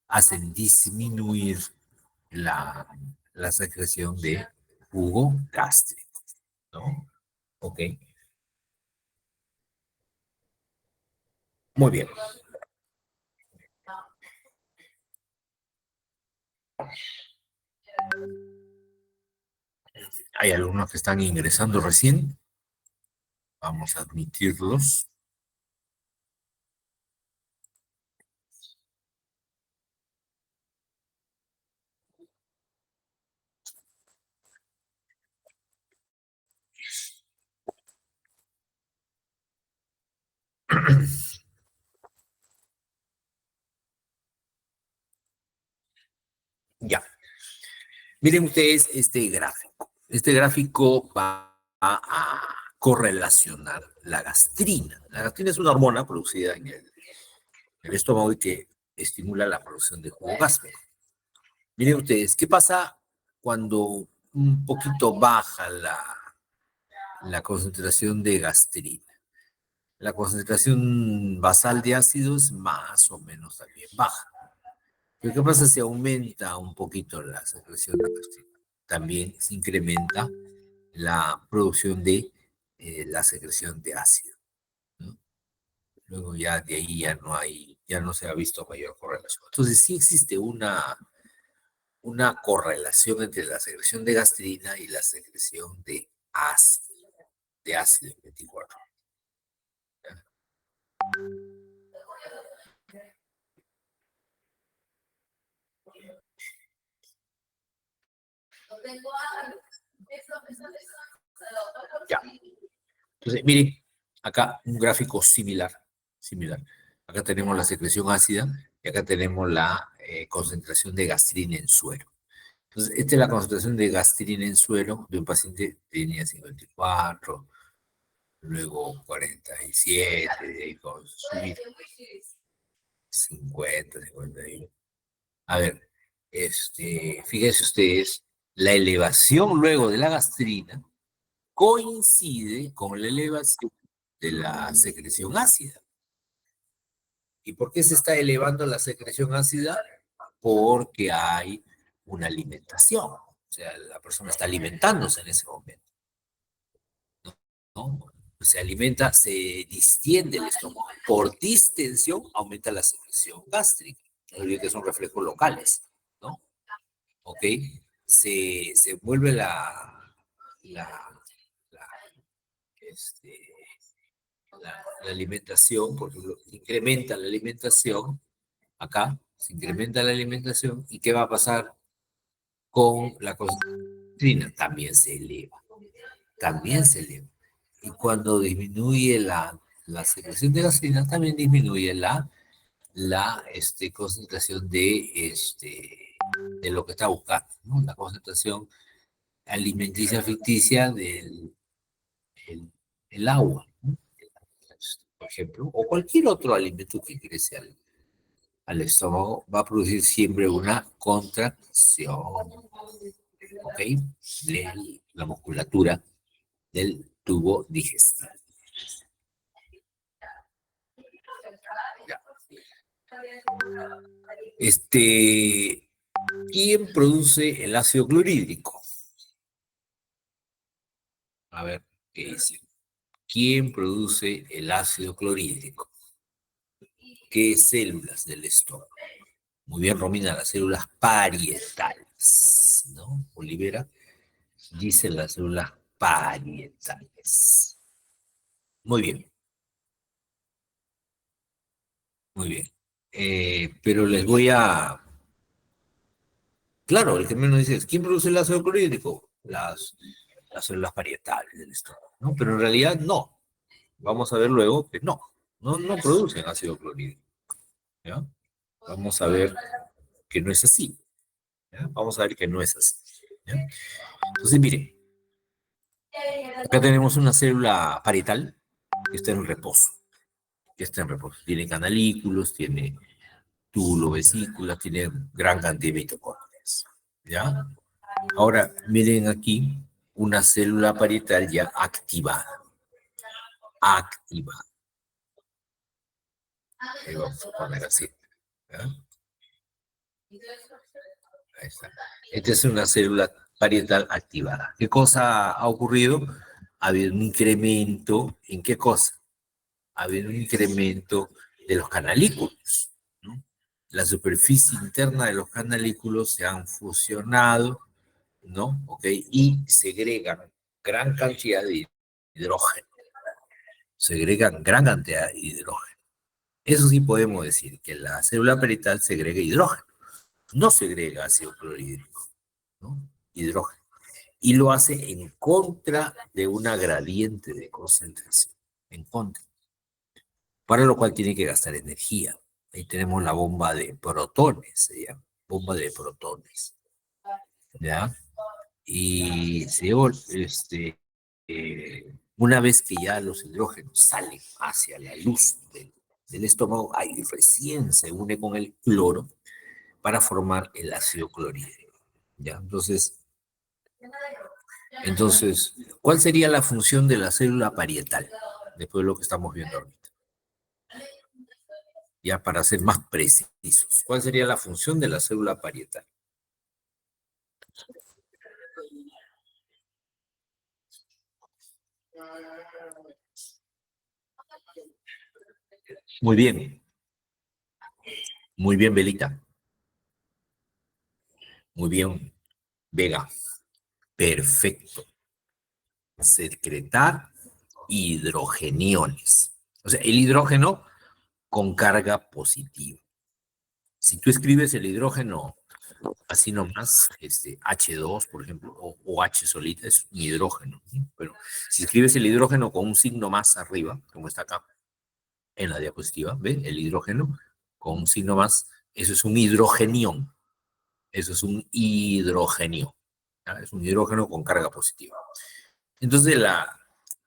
hacen disminuir la secreción de jugo gástrico, ¿no? Ok, muy bien. Hay algunos que están ingresando recién. Vamos a admitirlos. Ya. Miren ustedes este gráfico. Este gráfico va a correlacionar la gastrina. La gastrina es una hormona producida en el estómago y que estimula la producción de jugo gástrico. Miren ustedes, ¿qué pasa cuando un poquito baja la concentración de gastrina? La concentración basal de ácido es más o menos también baja. Pero ¿qué pasa si aumenta un poquito la secreción de gastrina? También se incrementa la producción de la secreción de ácido, ¿no? Luego ya de ahí ya no se ha visto mayor correlación. Entonces sí existe una correlación entre la secreción de gastrina y la secreción de ácido en 24. Ya. Entonces, miren, acá un gráfico similar. Acá tenemos la secreción ácida y acá tenemos la concentración de gastrina en suero. Entonces, esta es la concentración de gastrina en suero de un paciente que tenía 54, luego 47, de ahí con subir 50, 51. A ver, fíjense ustedes, la elevación luego de la gastrina coincide con la elevación de la secreción ácida. ¿Y por qué se está elevando la secreción ácida? Porque hay una alimentación. O sea, la persona está alimentándose en ese momento, ¿no? Se alimenta, se distiende el estómago. Por distensión aumenta la secreción gástrica. No olviden que son reflejos locales, ¿no? ¿Ok? se vuelve la, este, la alimentación, por ejemplo, incrementa la alimentación, acá se incrementa la alimentación, ¿y qué va a pasar con la concentración? También se eleva. Y cuando disminuye la secreción de gastrina, también disminuye la concentración de lo que está buscando, ¿no? La concentración alimenticia ficticia del el agua, ¿no? Por ejemplo, o cualquier otro alimento que ingrese al estómago, va a producir siempre una contracción, ¿ok? De la musculatura del tubo digestivo. Ya. ¿Quién produce el ácido clorhídrico? A ver, ¿qué dice? ¿Quién produce el ácido clorhídrico? ¿Qué células del estómago? Muy bien, Romina, las células parietales, ¿no? Olivera dice las células parietales. Muy bien, muy bien. Pero les voy a... Claro, el que menos dice es, ¿quién produce el ácido clorhídrico? Las células parietales del estómago, ¿no? Pero en realidad no. Vamos a ver luego que no producen ácido clorhídrico, ¿ya? Vamos a ver que no es así, ¿ya? Vamos a ver que no es así, ¿ya? Entonces, miren, acá tenemos una célula parietal que está en reposo, Tiene canalículos, tiene túbulo, vesículas, tiene gran cantidad de mitocondrias, ¿ya? Ahora, miren aquí una célula parietal ya activada. Ahí vamos a poner así, ¿ya? Ahí está. Esta es una célula parietal activada. ¿Qué cosa ha ocurrido? Ha habido un incremento, ¿en qué cosa? Ha habido un incremento de los canalículos, ¿no? La superficie interna de los canalículos se han fusionado, ¿no? ¿Ok? Y segregan gran cantidad de hidrógeno. Segregan gran cantidad de hidrógeno. Eso sí podemos decir, que la célula parietal segrega hidrógeno. No segrega ácido clorhídrico, ¿no? Hidrógeno. Y lo hace en contra de una gradiente de concentración. En contra. Para lo cual tiene que gastar energía. Ahí tenemos la bomba de protones, se llama. Bomba de protones. ¿Ya? Y una vez que ya los hidrógenos salen hacia la luz del estómago, ahí recién se une con el cloro para formar el ácido clorhídrico. ¿Ya? Entonces, ¿cuál sería la función de la célula parietal? Después de lo que estamos viendo ahorita. Ya para ser más precisos, ¿cuál sería la función de la célula parietal? Muy bien, Belita. Muy bien, Vega. Perfecto. Secretar hidrogeniones. O sea, el hidrógeno con carga positiva. Si tú escribes el hidrógeno así nomás, H2, por ejemplo, o H solita, es un hidrógeno, ¿sí? Pero si escribes el hidrógeno con un signo más arriba, como está acá en la diapositiva, ¿ven? El hidrógeno con un signo más, eso es un hidrogenión. Eso es un hidrogenio. ¿Ya? Es un hidrógeno con carga positiva. Entonces,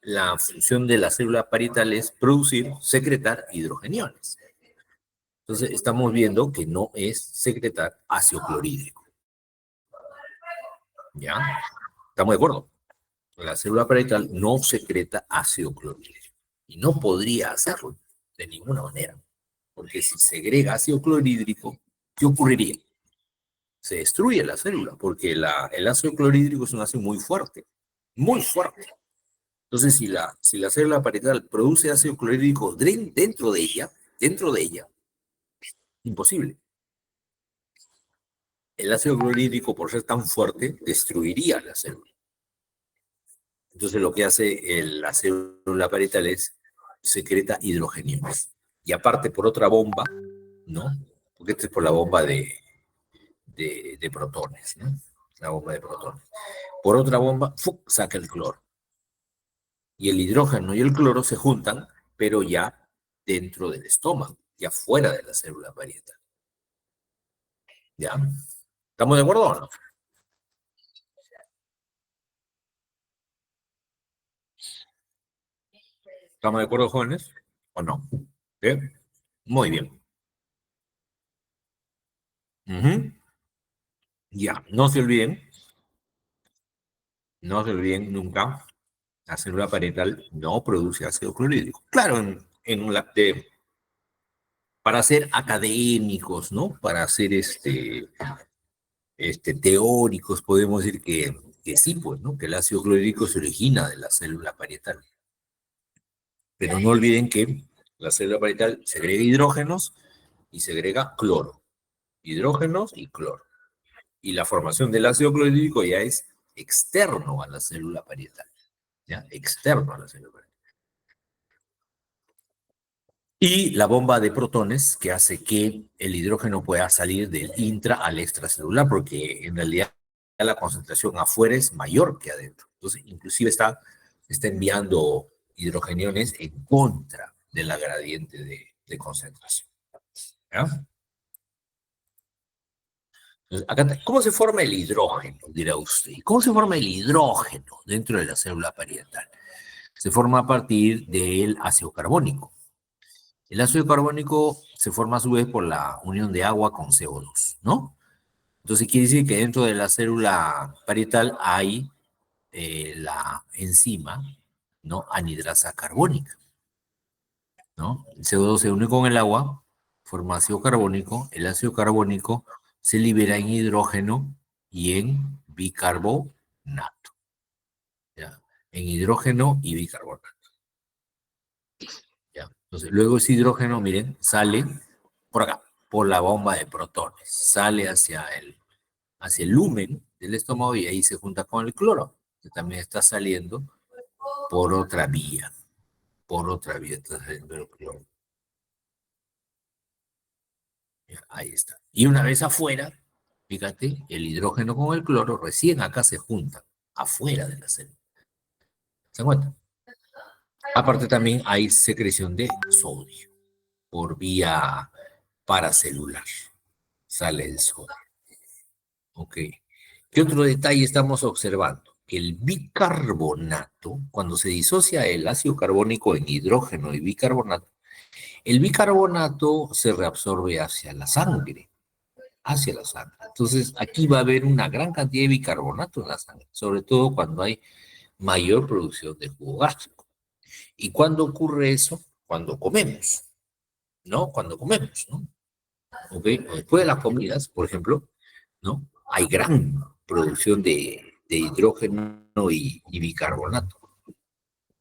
la función de la célula parietal es producir, secretar hidrogeniones. Entonces, estamos viendo que no es secretar ácido clorhídrico. ¿Ya? ¿Estamos de acuerdo? La célula parietal no secreta ácido clorhídrico. Y no podría hacerlo de ninguna manera. Porque si segrega ácido clorhídrico, ¿qué ocurriría? Se destruye la célula, porque el ácido clorhídrico es un ácido muy fuerte. Muy fuerte. Entonces, si la célula parietal produce ácido clorhídrico dentro de ella, imposible. el ácido clorhídrico, por ser tan fuerte, destruiría la célula. Entonces lo que hace la célula parietal es secreta hidrogeniones. Y aparte por otra bomba, ¿no? Porque esta es por la bomba de protones, ¿no? La bomba de protones. Por otra bomba, ¡fuc!, saca el cloro. Y el hidrógeno y el cloro se juntan, pero ya dentro del estómago, ya fuera de la célula parietal. ¿Ya? ¿Estamos de acuerdo o no? ¿Estamos de acuerdo, jóvenes? ¿O no? ¿Bien? Muy bien. Ya, no se olviden nunca, la célula parietal no produce ácido clorhídrico. Claro, para ser académicos, ¿no? Para ser teóricos, podemos decir que sí, pues, ¿no? Que el ácido clorhídrico se origina de la célula parietal. Pero no olviden que la célula parietal segrega hidrógenos y segrega cloro. Hidrógenos y cloro. Y la formación del ácido clorhídrico ya es externo a la célula parietal. ¿Ya? Externo a la célula parietal. Y la bomba de protones que hace que el hidrógeno pueda salir del intra al extracelular, porque en realidad la concentración afuera es mayor que adentro. Entonces, inclusive está enviando hidrogeniones en contra de la gradiente de concentración. ¿Ya? Entonces, acá, ¿cómo se forma el hidrógeno? Dirá usted. ¿Cómo se forma el hidrógeno dentro de la célula parietal? Se forma a partir del ácido carbónico. El ácido carbónico se forma a su vez por la unión de agua con CO2, ¿no? Entonces quiere decir que dentro de la célula parietal hay la enzima, ¿no? Anhidrasa carbónica, ¿no? El CO2 se une con el agua, forma ácido carbónico, el ácido carbónico se libera en hidrógeno y en bicarbonato, ¿ya? En hidrógeno y bicarbonato. ¿Ya? Entonces, luego ese hidrógeno, miren, sale por acá, por la bomba de protones, sale hacia el lumen del estómago y ahí se junta con el cloro, que también está saliendo por otra vía, está saliendo el cloro. Ya, ahí está. Y una vez afuera, fíjate, el hidrógeno con el cloro recién acá se juntan, afuera de la célula. ¿Se encuentra? Aparte también hay secreción de sodio por vía paracelular. Sale el sodio. Ok. ¿Qué otro detalle estamos observando? Que el bicarbonato, cuando se disocia el ácido carbónico en hidrógeno y bicarbonato, el bicarbonato se reabsorbe hacia la sangre, hacia la sangre. Entonces, aquí va a haber una gran cantidad de bicarbonato en la sangre, sobre todo cuando hay mayor producción de jugo gástrico. ¿Y cuándo ocurre eso? Cuando comemos, ¿no? Cuando comemos, ¿no? ¿Ok? Después de las comidas, por ejemplo, ¿no? Hay gran producción de hidrógeno y bicarbonato.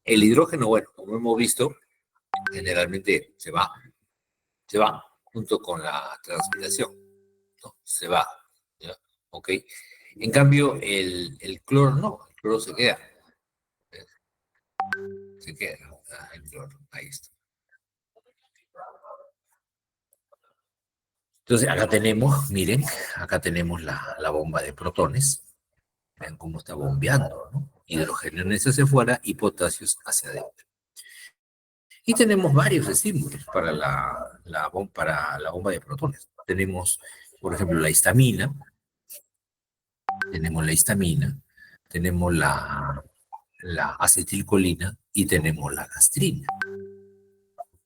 El hidrógeno, bueno, como hemos visto, generalmente se va junto con la transpiración, ¿no? Se va, ¿ya? ¿Ok? En cambio, el cloro no, el cloro se queda, el cloro, ahí está. Entonces, acá tenemos, miren, acá tenemos la bomba de protones. Vean cómo está bombeando, ¿no? Hidrogeniones hacia afuera y potasios hacia adentro. Y tenemos varios estímulos para para la bomba de protones. Tenemos, por ejemplo, tenemos la histamina, tenemos la acetilcolina y tenemos la gastrina.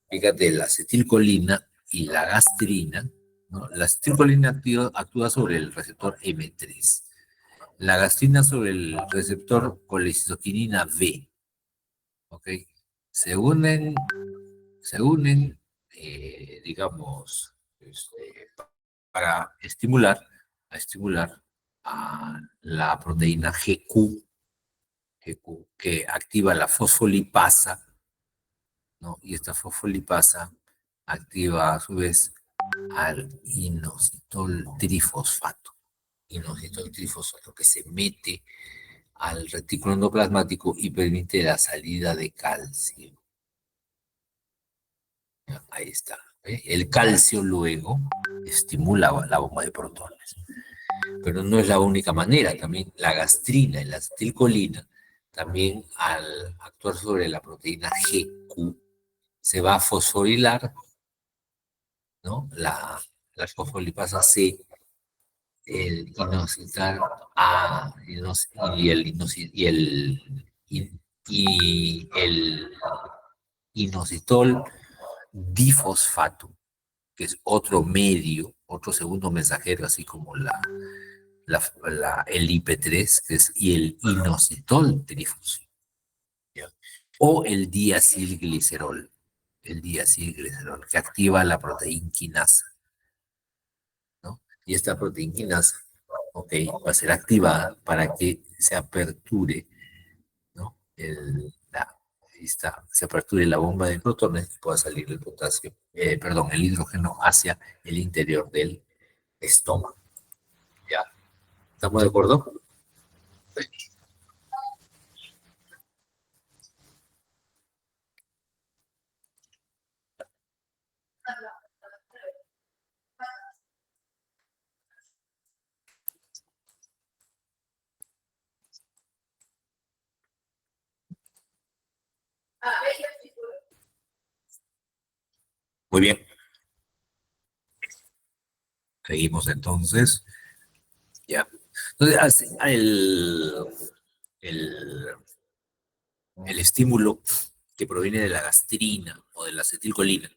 Fíjate, la acetilcolina y la gastrina, ¿no? La acetilcolina actúa sobre el receptor M3. La gastrina sobre el receptor colecistoquinina B. ¿Ok? Se unen, digamos, para estimular a la proteína GQ, que activa la fosfolipasa, ¿no? Y esta fosfolipasa activa a su vez al inositol trifosfato. inositol trifosfato, que se mete al retículo endoplasmático y permite la salida de calcio. Ya, ahí está. ¿Ve? El calcio luego estimula la bomba de protones. Pero no es la única manera, también la gastrina y la acetilcolina, también al actuar sobre la proteína GQ, se va a fosforilar, ¿no? La fosfolipasa C, el inositol A y el inositol difosfato, que es otro medio, otro segundo mensajero, así como el IP3, que es, y el inositol trifosfato, ¿ya? O el diacilglicerol, que activa la proteína quinasa, ¿no? Y esta proteína quinasa, ok, va a ser activada para que se aperture, ¿no? Ahí está, se aperture la bomba de protones y pueda salir el potasio, perdón, el hidrógeno hacia el interior del estómago. ¿Ya? ¿Estamos de acuerdo? Muy bien. Seguimos entonces. Ya. Entonces, el, el estímulo que proviene de la gastrina o de la acetilcolina,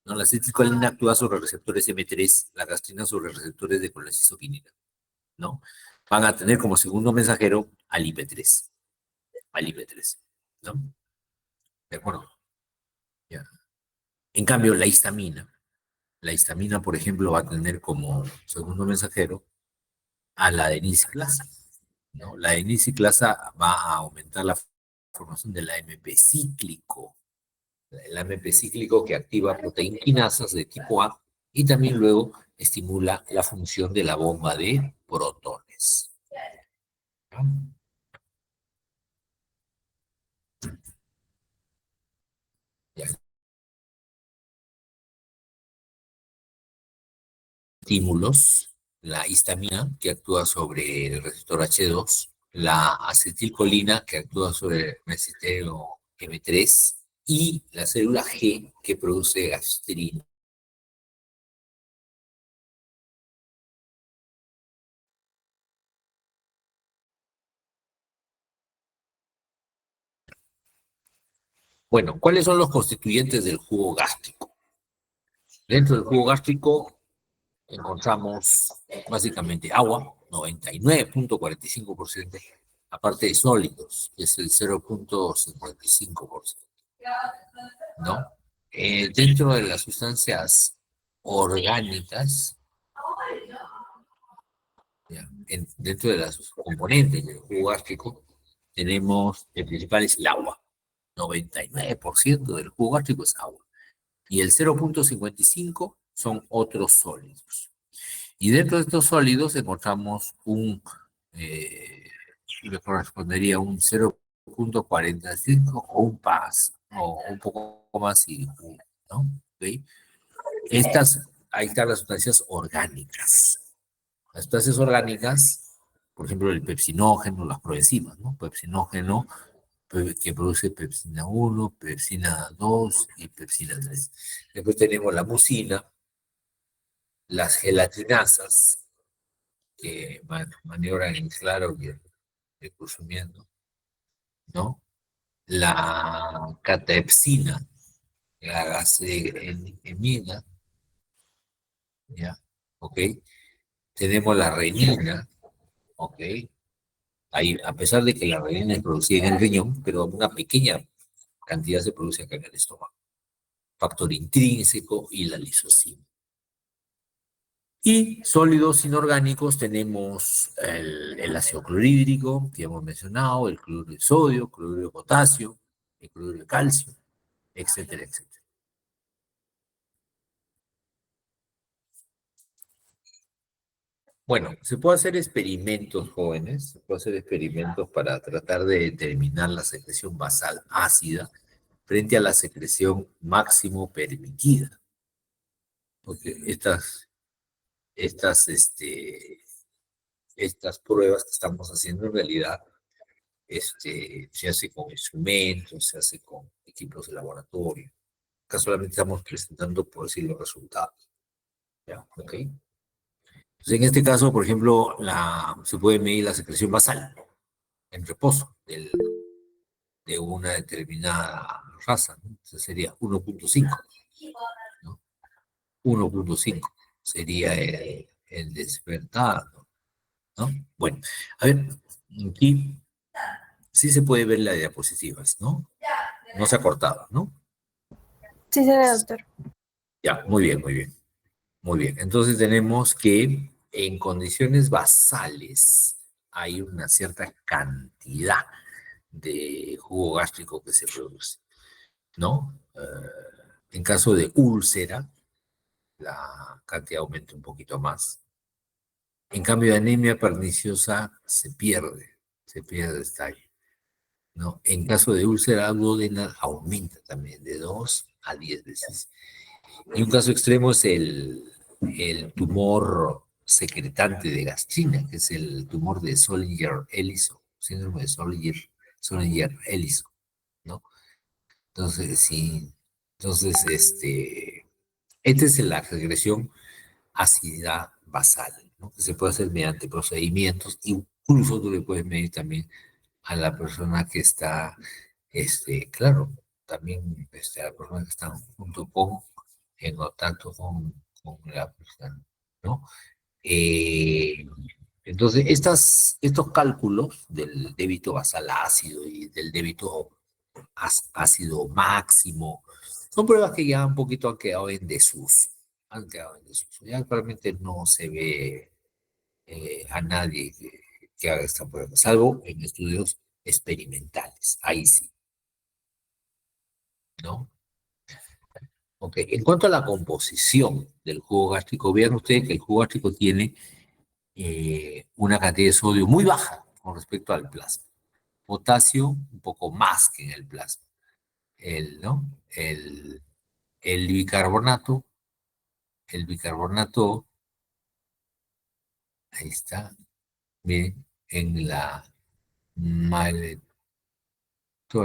¿no? La acetilcolina actúa sobre receptores M3, la gastrina sobre receptores de colecistoquinina, ¿no? Van a tener como segundo mensajero al IP3, ¿no? ¿De acuerdo? Ya. En cambio, la histamina, por ejemplo, va a tener como segundo mensajero a la adenisiclasa, ¿no? La adenisiclasa va a aumentar la formación del AMP cíclico, el AMP cíclico que activa proteínas quinasas de tipo A y también luego estimula la función de la bomba de protones. ¿No? Ya. Estímulos, la histamina que actúa sobre el receptor H2, la acetilcolina que actúa sobre el receptor M3 y la célula G que produce gastrina. Bueno, ¿cuáles son los constituyentes del jugo gástrico? Dentro del jugo gástrico encontramos básicamente agua, 99.45%, aparte de sólidos, que es el 0.55%, ¿no? Dentro de las sustancias orgánicas, ya, dentro de las componentes del jugo gástrico, tenemos, el principal es el agua. 99% del jugo gástrico es agua. Y el 0.55 son otros sólidos. Y dentro de estos sólidos encontramos le correspondería un 0.45 o un PAS, o un poco más, y, ¿no? ¿Okay? Ahí están las sustancias orgánicas. Las sustancias orgánicas, por ejemplo, el pepsinógeno, las proenzimas, ¿no? Pepsinógeno, que produce pepsina 1, pepsina 2 y pepsina 3. Después tenemos la mucina, las gelatinasas, que maniobran en claro y el consumiendo, ¿no? La catepsina, la gaseemina, ¿ya? ¿Ok? Tenemos la renina, ¿ok? Ahí, a pesar de que la renina es producida en el riñón, pero una pequeña cantidad se produce acá en el estómago. Factor intrínseco y la lisosima. Y sólidos inorgánicos tenemos el ácido clorhídrico, que hemos mencionado, el cloruro de sodio, cloruro de potasio, el cloruro de calcio, etcétera, etcétera. Bueno, se puede hacer experimentos, jóvenes, se puede hacer experimentos para tratar de determinar la secreción basal ácida frente a la secreción máximo permitida. Porque estas pruebas que estamos haciendo en realidad se hace con instrumentos, se hace con equipos de laboratorio. Acá solamente estamos presentando, por decir, los resultados. ¿Ya? ¿Ok? Entonces, en este caso, por ejemplo, se puede medir la secreción basal en reposo de una determinada raza, ¿no? Entonces sería 1.5, ¿no? 1.5 sería el despertado, ¿no? Bueno, a ver, aquí sí se puede ver las diapositivas, ¿no? No se ha cortado, ¿no? Sí se ve, doctor. Ya, muy bien, muy bien. Muy bien. Entonces tenemos que en condiciones basales hay una cierta cantidad de jugo gástrico que se produce, ¿no? En caso de úlcera, la cantidad aumenta un poquito más. En cambio de anemia perniciosa se pierde el tallo, ¿no? En caso de úlcera duodenal aumenta también de 2 a 10 veces. Y un caso extremo es el tumor secretante de gastrina, que es el tumor de Zollinger-Ellison, síndrome de Zollinger-Ellison, ¿no? Entonces, sí, entonces, esta es la regresión ácida basal, ¿no? Que se puede hacer mediante procedimientos, incluso tú le puedes medir también a la persona que está, claro, también a la persona que está junto con, en contacto con la persona, ¿no? Eh, entonces, estos cálculos del débito basal ácido y del débito ácido máximo son pruebas que ya un poquito han quedado en desuso. Han quedado en desuso. Ya actualmente no se ve a nadie que haga esta prueba, salvo en estudios experimentales. Ahí sí, ¿no? Ok, en cuanto a la composición del jugo gástrico, vean ustedes que el jugo gástrico tiene una cantidad de sodio muy baja con respecto al plasma. Potasio un poco más que en el plasma. ¿No? El bicarbonato, el bicarbonato, ahí está, bien, en la maletola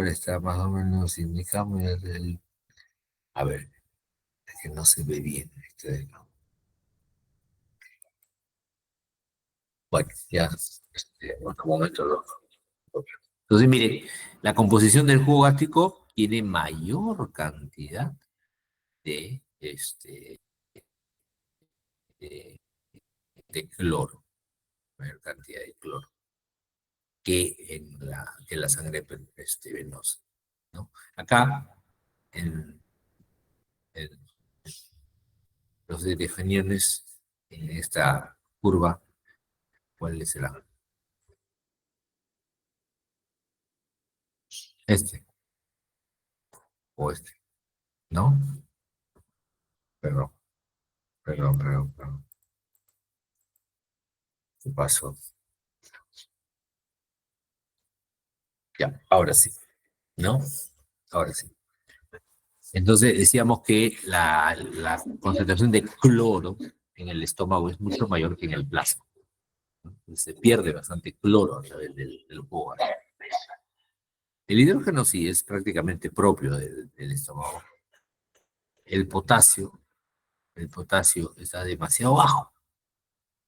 está más o menos indicamos, a ver, es que no se ve bien. Bueno, ya, en otro momento Entonces, mire, la composición del jugo gástrico tiene mayor cantidad de, de, de cloro, mayor cantidad de cloro que la sangre venosa, ¿no? Acá, en los definiones, en esta curva, ¿cuál será? Este o este, ¿no? Perdón, perdón. ¿Qué pasó? Ya, ahora sí, ¿no? Ahora sí. Entonces decíamos que la concentración de cloro en el estómago es mucho mayor que en el plasma, ¿no? Se pierde bastante cloro a través del jugo. El hidrógeno sí es prácticamente propio del estómago. El potasio, el potasio está demasiado bajo,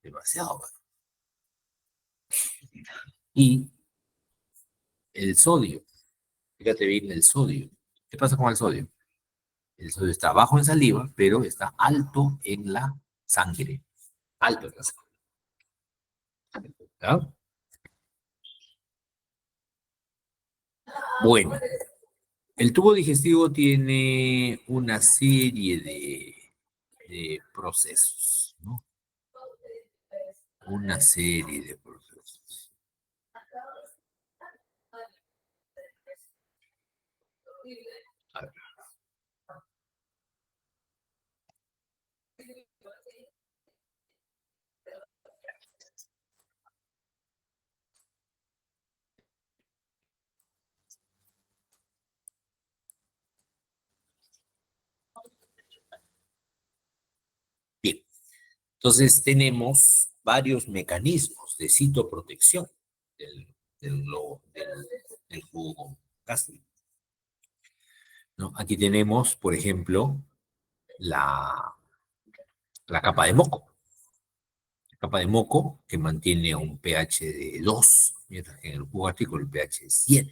demasiado bajo. Y el sodio, fíjate bien el sodio. ¿Qué pasa con el sodio? El sodio está bajo en saliva, pero está alto en la sangre. Alto en la sangre. ¿Ya? Bueno, el tubo digestivo tiene una serie de procesos, ¿no? Una serie de procesos. A ver, Entonces tenemos varios mecanismos de citoprotección del jugo gástrico, ¿no? Aquí tenemos, por ejemplo, la capa de moco. La capa de moco que mantiene un pH de 2, mientras que en el jugo gástrico el pH es 7.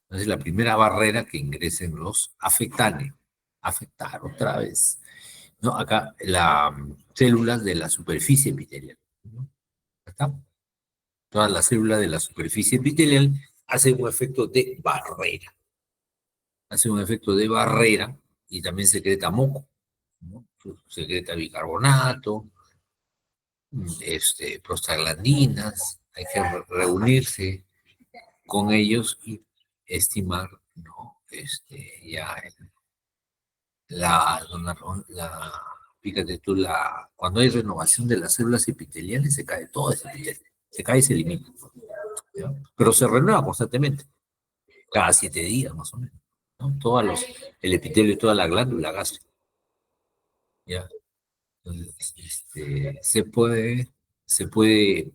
Entonces la primera barrera que ingresen los afectar otra vez, ¿no? Acá las células de la superficie epitelial, ¿no? ¿Está? Todas las células de la superficie epitelial hacen un efecto de barrera. Hacen un efecto de barrera y también secreta moco, ¿no? Secreta bicarbonato, prostaglandinas. Hay que reunirse con ellos y estimar, ¿no? Ya fíjate tú, cuando hay renovación de las células epiteliales, se cae todo ese epitelio, se cae y se elimina, ¿ya? Pero se renueva constantemente, cada 7 días más o menos, ¿no? El epitelio y toda la glándula gástrica, ¿ya? Entonces, se puede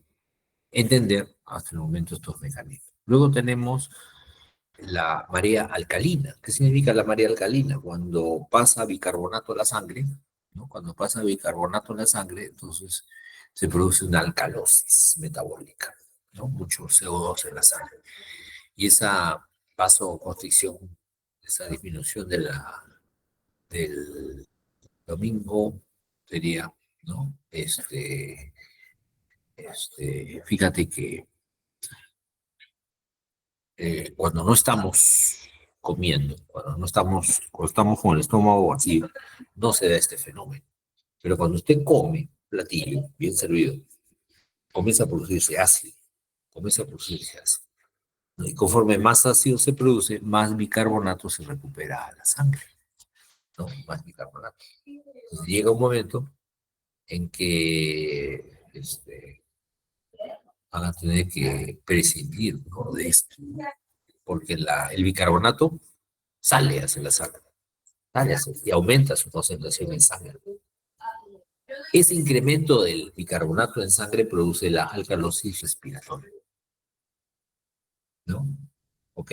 entender hasta el momento estos mecanismos. Luego tenemos la marea alcalina. ¿Qué significa la marea alcalina? Cuando pasa bicarbonato a la sangre, ¿no? Cuando pasa bicarbonato a la sangre, entonces se produce una alcalosis metabólica, ¿no? Mucho CO2 en la sangre. Y esa vasoconstricción, esa disminución del domingo sería, ¿no? Fíjate que cuando no estamos comiendo, cuando estamos con el estómago vacío, no se da este fenómeno. Pero cuando usted come platillo bien servido, comienza a producirse ácido, comienza a producirse ácido, ¿no? Y conforme más ácido se produce, más bicarbonato se recupera a la sangre, ¿no? Más bicarbonato. Entonces, llega un momento en que van a tener que prescindir, ¿no? De esto, porque el bicarbonato sale hacia la sangre, y aumenta su concentración en sangre. Ese incremento del bicarbonato en sangre produce la alcalosis respiratoria, ¿no? ¿Ok?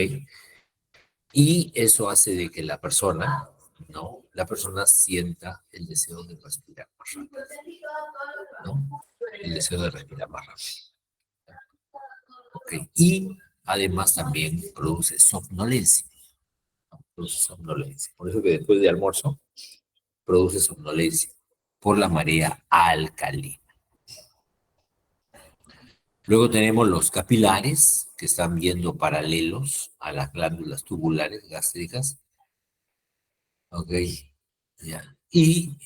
Y eso hace de que la persona, ¿no? La persona sienta el deseo de respirar más rápido, ¿no? El deseo de respirar más rápido. ¿Ok? Y además también produce somnolencia, ¿no? Produce somnolencia. Por eso que después de almuerzo produce somnolencia por la marea alcalina. Luego tenemos los capilares, que están viendo paralelos a las glándulas tubulares gástricas. Ok, ya. Y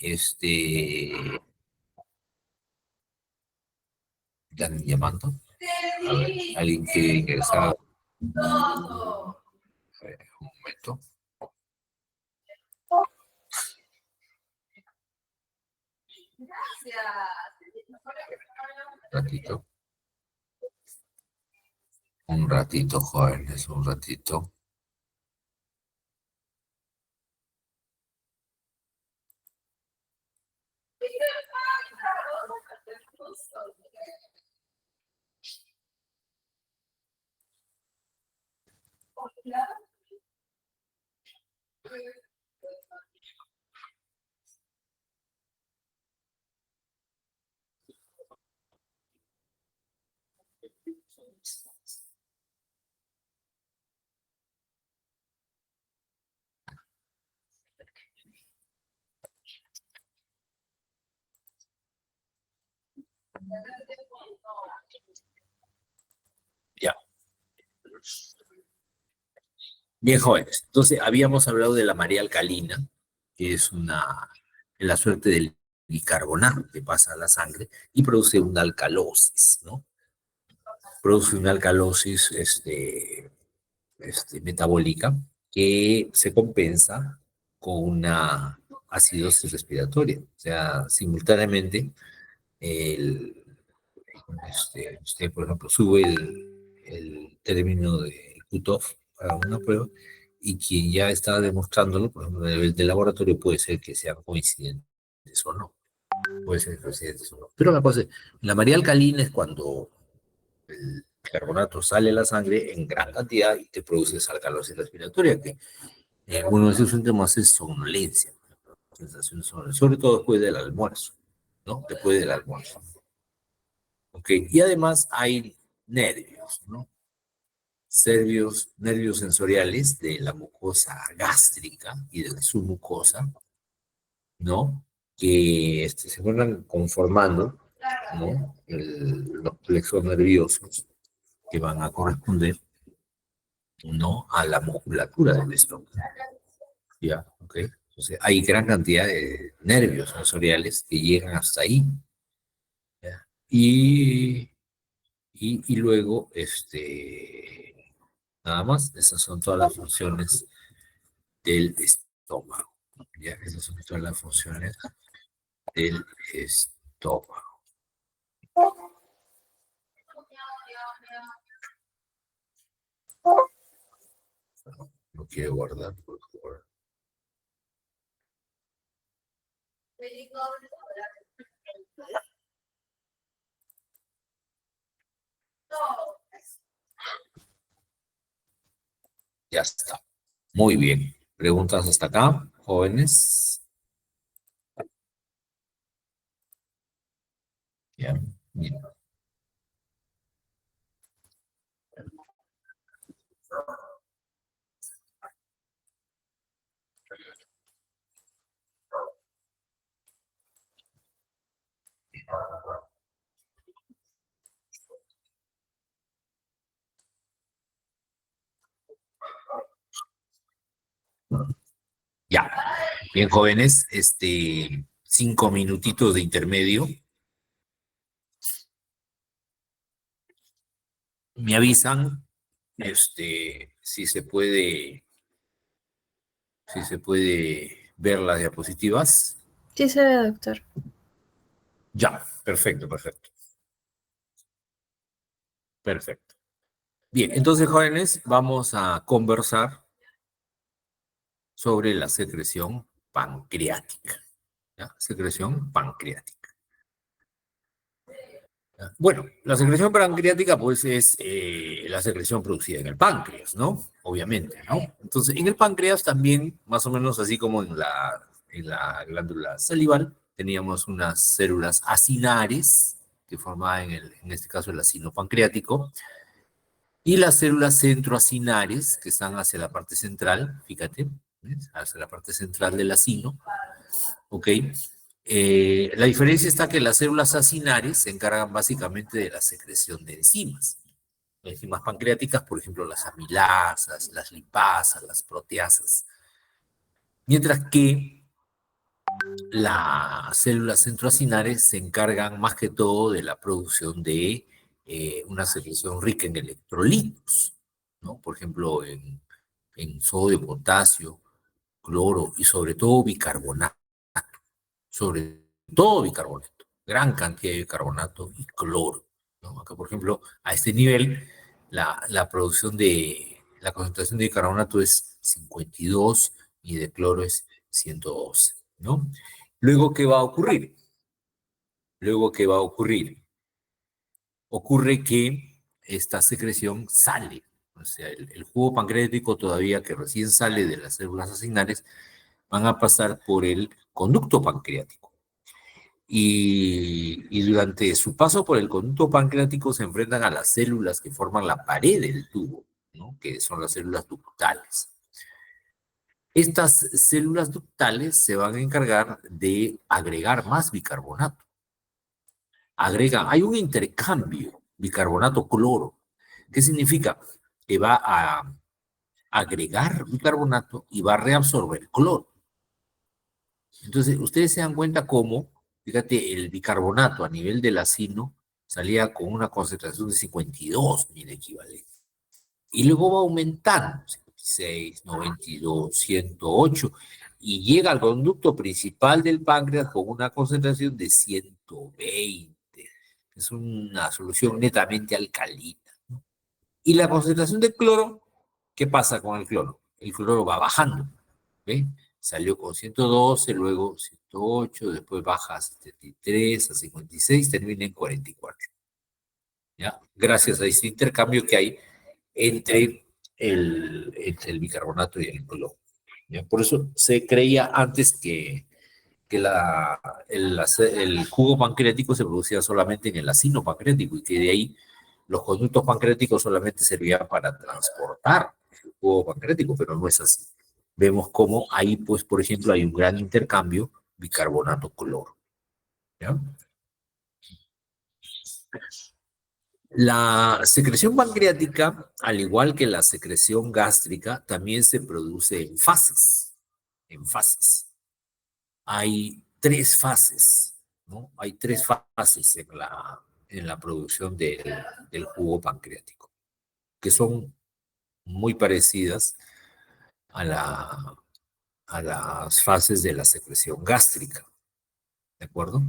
están llamando. A ver, alguien quiere ingresar. A ver, un momento. Un ratito. Un ratito, jóvenes, un ratito. Ya. Bien, jóvenes. Entonces, habíamos hablado de la marea alcalina, que es la suerte del bicarbonato que pasa a la sangre y produce una alcalosis, ¿no? Produce una alcalosis metabólica que se compensa con una acidosis respiratoria. O sea, simultáneamente, el, usted, por ejemplo, sube el término de Cutoff para una prueba y quien ya está demostrándolo, por ejemplo, a nivel de laboratorio, puede ser que sean coincidentes o no. puede ser residuos o no. Pero la cosa es, la María alcalina es cuando el carbonato sale de la sangre en gran cantidad y te produce alcalosis respiratoria, que uno de sus síntomas es somnolencia, sensación de somnolencia, sobre todo después del almuerzo, ¿no? Después del almuerzo. ¿Ok? Y además hay nervios, ¿no? Nervios sensoriales de la mucosa gástrica y de la submucosa, ¿no? Que se fueron conformando, ¿no? Los plexos nerviosos que van a corresponder, ¿no? A la musculatura del estómago. ¿Ya? ¿Ok? Entonces, hay gran cantidad de nervios sensoriales que llegan hasta ahí. ¿Ya? Y luego, nada más, esas son todas las funciones del estómago. ¿Ya? Esas son todas las funciones del estómago. No quiero guardar, por favor. Ya está. Muy bien. ¿Preguntas hasta acá, jóvenes? Ya. Bien. Ya. Bien, jóvenes, 5 minutitos de intermedio. Me avisan, si se puede ver las diapositivas. Sí se ve, doctor. Ya, perfecto, perfecto. Perfecto. Bien, entonces, jóvenes, vamos a conversar sobre la secreción pancreática. ¿Ya? Secreción pancreática. ¿Ya? Bueno, la secreción pancreática, pues, es la secreción producida en el páncreas, ¿no? Obviamente, ¿no? Entonces, en el páncreas también, más o menos así como en la glándula salival, teníamos unas células acinares que formaban, en este caso, el acino pancreático, y las células centroacinares, que están hacia la parte central, fíjate, ¿ves? Hacia la parte central del acino, ¿ok? La diferencia está que las células acinares se encargan básicamente de la secreción de enzimas. Enzimas pancreáticas, por ejemplo, las amilasas, las lipasas, las proteasas. Mientras que las células centroacinares se encargan más que todo de la producción de una secreción rica en electrolitos, ¿no? Por ejemplo, en sodio, potasio, cloro y sobre todo bicarbonato. Sobre todo bicarbonato, gran cantidad de bicarbonato y cloro, ¿no? Acá, por ejemplo, a este nivel, la concentración de bicarbonato es 52 y de cloro es 112, ¿no? Luego, ¿qué va a ocurrir? Luego, ¿qué va a ocurrir? Ocurre que esta secreción sale, o sea, el jugo pancreático todavía que recién sale de las células acinares, van a pasar por el conducto pancreático. Y durante su paso por el conducto pancreático se enfrentan a las células que forman la pared del tubo, ¿no? Que son las células ductales. Estas células ductales se van a encargar de agregar más bicarbonato. Hay un intercambio bicarbonato-cloro. ¿Qué significa? Que va a agregar bicarbonato y va a reabsorber cloro. Entonces, ustedes se dan cuenta cómo, fíjate, el bicarbonato a nivel del acino salía con una concentración de 52.000 equivalentes. Y luego va aumentando, 56, 92, 108, y llega al conducto principal del páncreas con una concentración de 120. Es una solución netamente alcalina, ¿no? Y la concentración de cloro, ¿qué pasa con el cloro? El cloro va bajando, ¿ve? Salió con 112, luego 108, después baja a 73, a 56, termina en 44. ¿Ya? Gracias a este intercambio que hay entre el bicarbonato y el cloro. ¿Ya? Por eso se creía antes que el jugo pancreático se producía solamente en el ácido pancreático y que de ahí los conductos pancreáticos solamente servían para transportar el jugo pancreático, pero no es así. Vemos cómo ahí, pues, por ejemplo, hay un gran intercambio bicarbonato-cloro. ¿Ya? La secreción pancreática, al igual que la secreción gástrica, también se produce en fases. En fases. Hay tres fases, ¿no? Hay tres fases en la producción del jugo pancreático, que son muy parecidas a, la, a las fases de la secreción gástrica, ¿de acuerdo?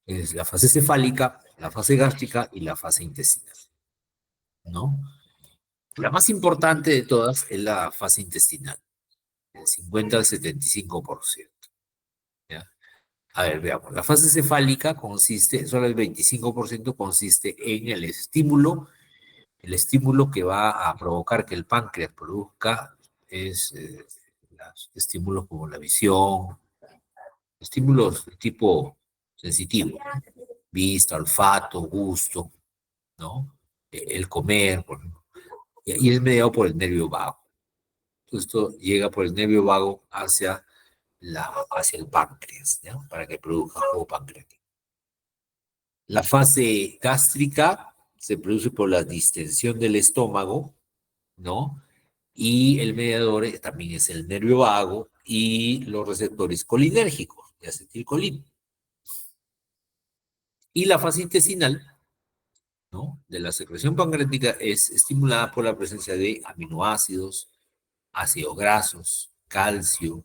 Es la fase cefálica, la fase gástrica y la fase intestinal, ¿no? La más importante de todas es la fase intestinal, el 50 al 75%. ¿Ya? A ver, veamos. La fase cefálica solo el 25% consiste en el estímulo que va a provocar que el páncreas produzca es los estímulos como la visión, estímulos de tipo sensitivo, ¿no? Vista, olfato, gusto, ¿no? El comer, por ejemplo. Y es mediado por el nervio vago. Entonces, esto llega por el nervio vago hacia el páncreas, ¿no? Para que produzca jugo pancreático. La fase gástrica se produce por la distensión del estómago, ¿no? Y el mediador también es el nervio vago y los receptores colinérgicos de acetilcolina. Y la fase intestinal, ¿no? De la secreción pancreática es estimulada por la presencia de aminoácidos, ácidos grasos, calcio,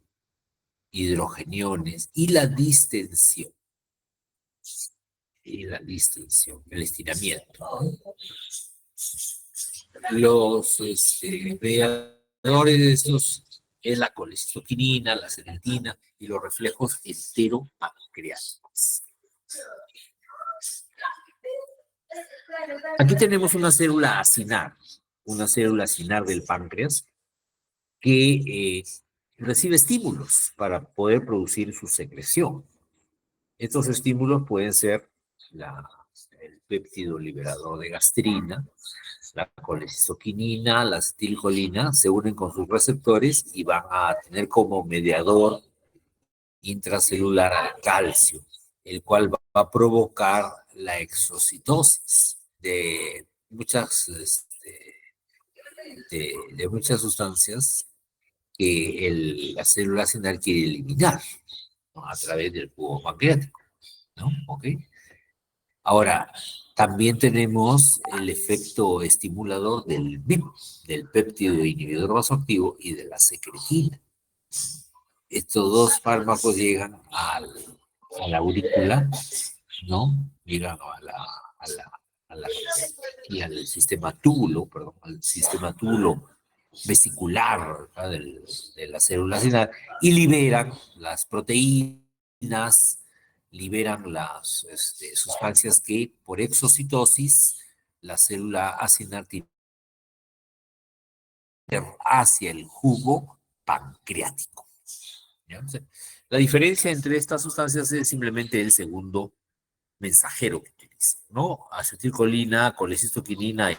hidrogeniones y la distensión, el estiramiento, ¿no? Los mediadores de estos es la colecistoquinina, la serotonina y los reflejos enteropancreáticos. Aquí tenemos una célula acinar del páncreas que recibe estímulos para poder producir su secreción. Estos estímulos pueden ser el péptido liberador de gastrina, la colecistoquinina, la acetilcolina, se unen con sus receptores y van a tener como mediador intracelular al calcio, el cual va a provocar la exocitosis de muchas, de muchas sustancias que la célula acinar quiere eliminar, ¿no? A través del jugo pancreático, ¿no? ¿Ok? Ahora, también tenemos el efecto estimulador del BIP, del péptido inhibidor vasoactivo y de la secretina. Estos dos fármacos llegan a la aurícula, ¿no? Llegan y al sistema túbulo, perdón, al sistema túbulo vesicular, ¿no? De la célula acinar y liberan las proteínas, liberan las sustancias que por exocitosis la célula acinar tiene hacia el jugo pancreático. ¿Ya? O sea, la diferencia entre estas sustancias es simplemente el segundo mensajero que utiliza, ¿no? Acetilcolina, colecistoquinina,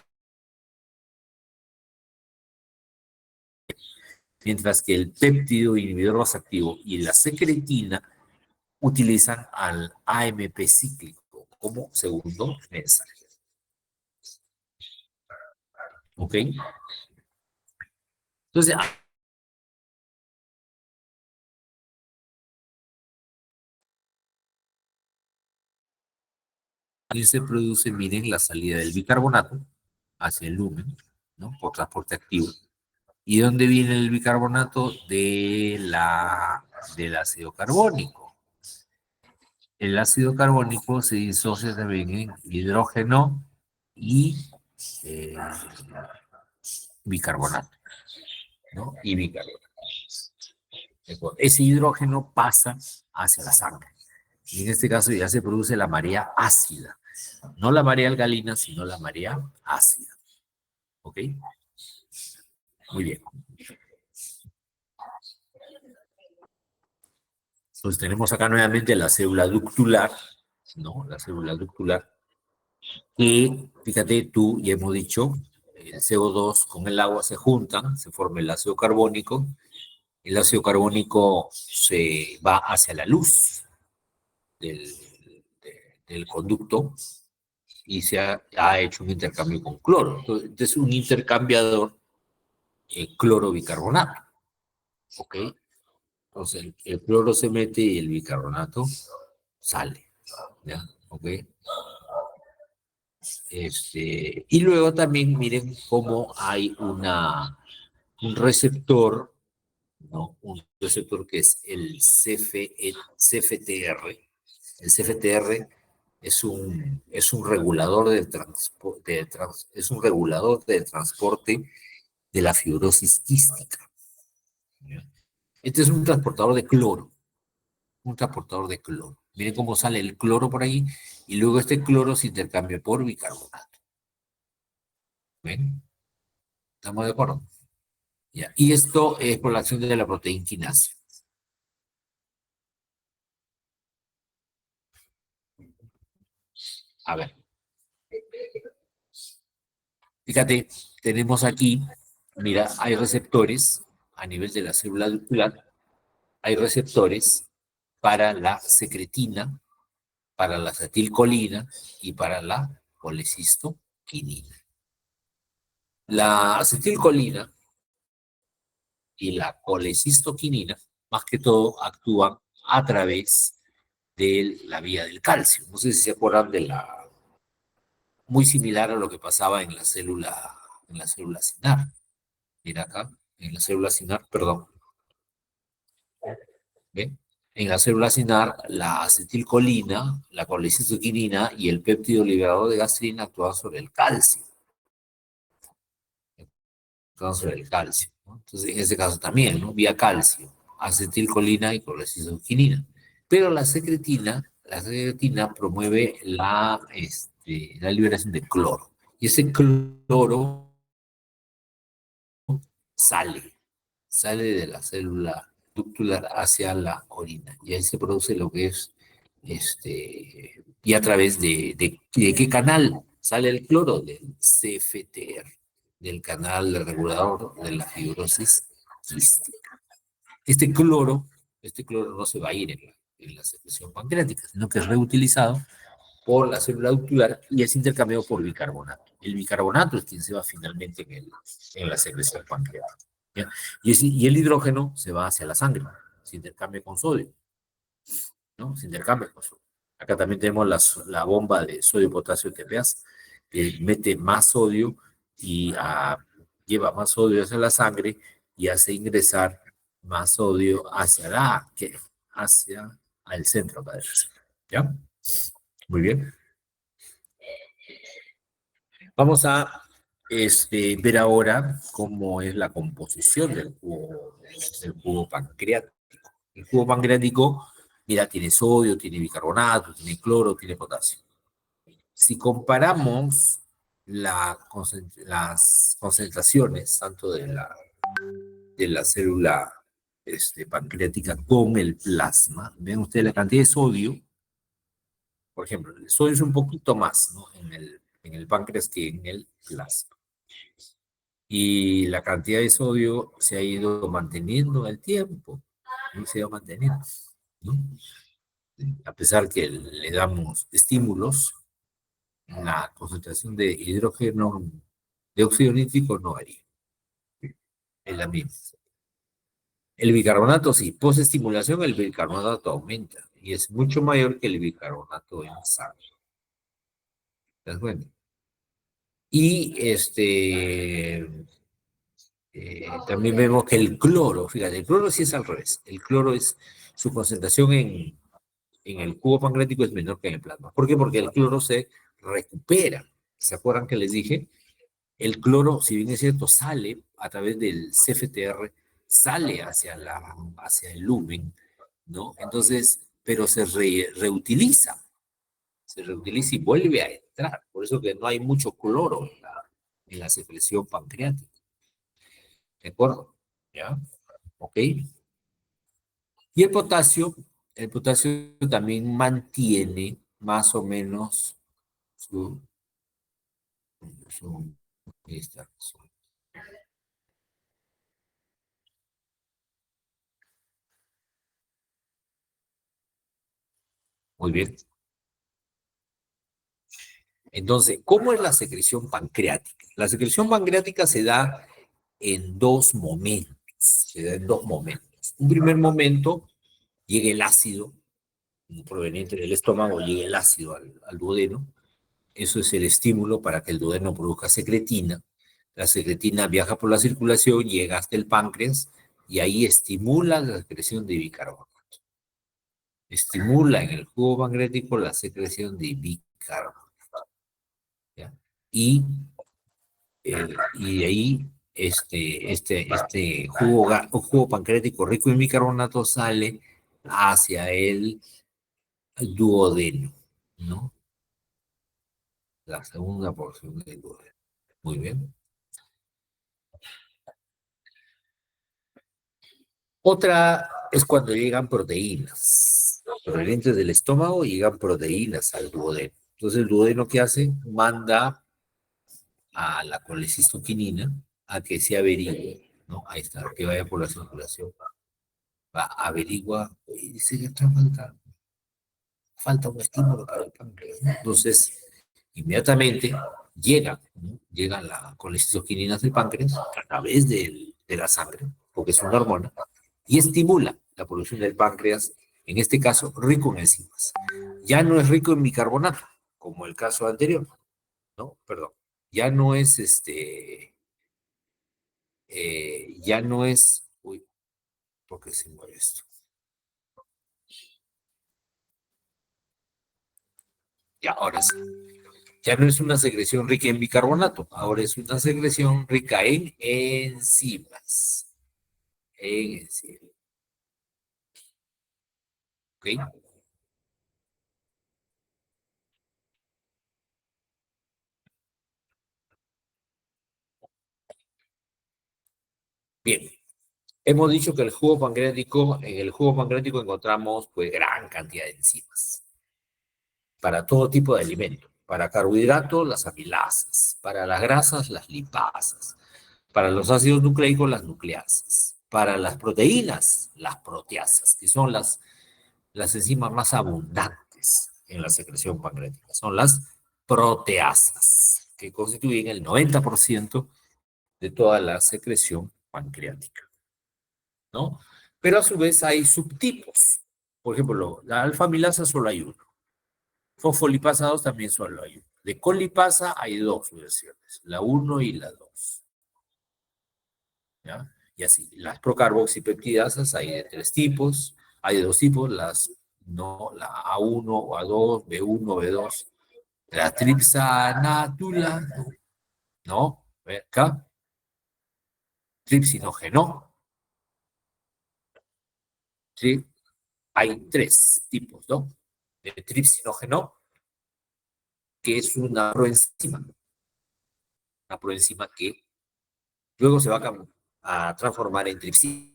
mientras que el péptido inhibidor vasoactivo y la secretina utilizan al AMP cíclico como segundo mensajero. ¿Ok? Entonces, aquí se produce, miren, la salida del bicarbonato hacia el lumen, ¿no? Por transporte activo. ¿Y dónde viene el bicarbonato? Del ácido carbónico. El ácido carbónico se disocia también en hidrógeno y eh, bicarbonato, ¿no? Y bicarbonato. Ese hidrógeno pasa hacia la sangre. Y en este caso ya se produce la marea ácida. No la marea alcalina, sino la marea ácida. ¿Ok? Muy bien. Entonces tenemos acá nuevamente la célula ductular, ¿no? La célula ductular. Y fíjate, tú ya hemos dicho, el CO2 con el agua se juntan, se forma el ácido carbónico. El ácido carbónico se va hacia la luz del, del conducto y se ha hecho un intercambio con cloro. Entonces, es un intercambiador cloro-bicarbonato. ¿Ok? Entonces, el cloro se mete y el bicarbonato sale. ¿Ya? ¿Ok? Y luego también miren cómo hay un receptor, ¿no? Un receptor que es el CFTR. El CFTR es un regulador es un regulador del transporte de la fibrosis quística. ¿Ya? Este es un transportador de cloro, un transportador de cloro. Miren cómo sale el cloro por ahí y luego este cloro se intercambia por bicarbonato. ¿Ven? ¿Estamos de acuerdo? Ya. Y esto es por la acción de la proteína quinasa. A ver. Fíjate, tenemos aquí, mira, hay receptores a nivel de la célula ductular, hay receptores para la secretina, para la acetilcolina y para la colecistoquinina. La acetilcolina y la colecistoquinina, más que todo, actúan a través de la vía del calcio. No sé si se acuerdan de muy similar a lo que pasaba en la célula sinar. Mira acá, en la célula sinar, perdón. ¿Ve? En la célula sinar, la acetilcolina, la colecistoquinina y el péptido liberador de gastrina actúan sobre el calcio. Actúan sobre el calcio, ¿no? Entonces, en este caso también, ¿no? Vía calcio, acetilcolina y colecistoquinina. Pero la secretina promueve la liberación de cloro. Y ese cloro sale de la célula ductular hacia la orina. Y ahí se produce lo que es, y a través de qué canal sale el cloro, del CFTR, del canal regulador de la fibrosis quística. Este cloro no se va a ir en la secreción pancreática, sino que es reutilizado por la célula ductular y es intercambiado por bicarbonato. El bicarbonato es quien se va finalmente en la secreción pancreática. ¿Ya? Y el hidrógeno se va hacia la sangre, se intercambia con sodio, ¿no? Se intercambia con sodio. Acá también tenemos la bomba de sodio-potasio TPase, que mete más sodio y lleva más sodio hacia la sangre y hace ingresar más sodio hacia el centro acá del receptor. ¿Ya? Muy bien. Vamos a ver ahora cómo es la composición del cubo pancreático. El cubo pancreático, mira, tiene sodio, tiene bicarbonato, tiene cloro, tiene potasio. Si comparamos las concentraciones tanto de la célula pancreática con el plasma, ven ustedes la cantidad de sodio. Por ejemplo, el sodio es un poquito más, ¿no? En el páncreas que en el plasma. Y la cantidad de sodio se ha ido manteniendo en el tiempo, ¿no? Se ha ido manteniendo, ¿no? A pesar que le damos estímulos, la concentración de hidrógeno, de óxido nítrico no varía, es la misma. El bicarbonato, sí, posestimulación, el bicarbonato aumenta y es mucho mayor que el bicarbonato en sangre. ¿Te das cuenta? Y también vemos que el cloro, fíjate, el cloro sí es al revés. El cloro su concentración en el cubo pancreático es menor que en el plasma. ¿Por qué? Porque el cloro se recupera. ¿Se acuerdan que les dije? El cloro, si bien es cierto, sale a través del CFTR, sale hacia el lumen, ¿no? Entonces, pero reutiliza, y vuelve a entrar. Por eso que no hay mucho cloro en la secreción pancreática. ¿De acuerdo? ¿Ya? ¿Ok? Y el potasio también mantiene más o menos su, ahí está, muy bien. Entonces, ¿cómo es la secreción pancreática? La secreción pancreática se da en dos momentos. Se da en dos momentos. Un primer momento llega el ácido proveniente del estómago, llega el ácido al duodeno. Eso es el estímulo para que el duodeno produzca secretina. La secretina viaja por la circulación, llega hasta el páncreas y ahí estimula la secreción de bicarbonato. Estimula en el jugo pancreático la secreción de bicarbonato. ¿Ya? Y de ahí este jugo pancreático rico en bicarbonato sale hacia el duodeno, ¿no? La segunda porción del duodeno. Muy bien. Otra es cuando llegan proteínas. Provenientes del estómago llegan proteínas al duodeno. Entonces el duodeno, ¿qué hace? Manda a la colecistoquinina a que se averigüe, ¿no? Ahí está, que vaya por la circulación. Va, averigua, y dice que está falta un estímulo para el páncreas, ¿no? Entonces, inmediatamente llega, ¿no? Llega la colecistoquinina del páncreas a través de la sangre, porque es una hormona, y estimula la producción del páncreas, en este caso rico en enzimas. Ya no es rico en bicarbonato, como el caso anterior, ¿no? Perdón. Ya no es ya no es, uy, ¿por qué se mueve esto? Ya, ahora sí. Ya no es una secreción rica en bicarbonato, ahora es una secreción rica en enzimas. En enzimas. ¿Ok? Bien. Hemos dicho que en el jugo pancreático encontramos pues gran cantidad de enzimas para todo tipo de alimentos. Para carbohidratos, las amilasas. Para las grasas, las lipasas. Para los ácidos nucleicos, las nucleasas. Para las proteínas, las proteasas, que son las enzimas más abundantes en la secreción pancreática. Son las proteasas, que constituyen el 90% de toda la secreción pancreática, ¿no? Pero a su vez hay subtipos. Por ejemplo, la alfa-amilasa solo hay uno. Fosfolipasa 2 también solo hay uno. De colipasa hay dos versiones, la 1 y la 2. ¿Ya? Y así, las procarboxipeptidasas hay de tres tipos, hay de dos tipos, no, la A1 o A2, B1, B2, la tripsanatula, ¿no? Acá, tripsinógeno, ¿sí? Hay tres tipos, ¿no? De tripsinógeno, que es una proenzima que luego se va a transformar en tripsina.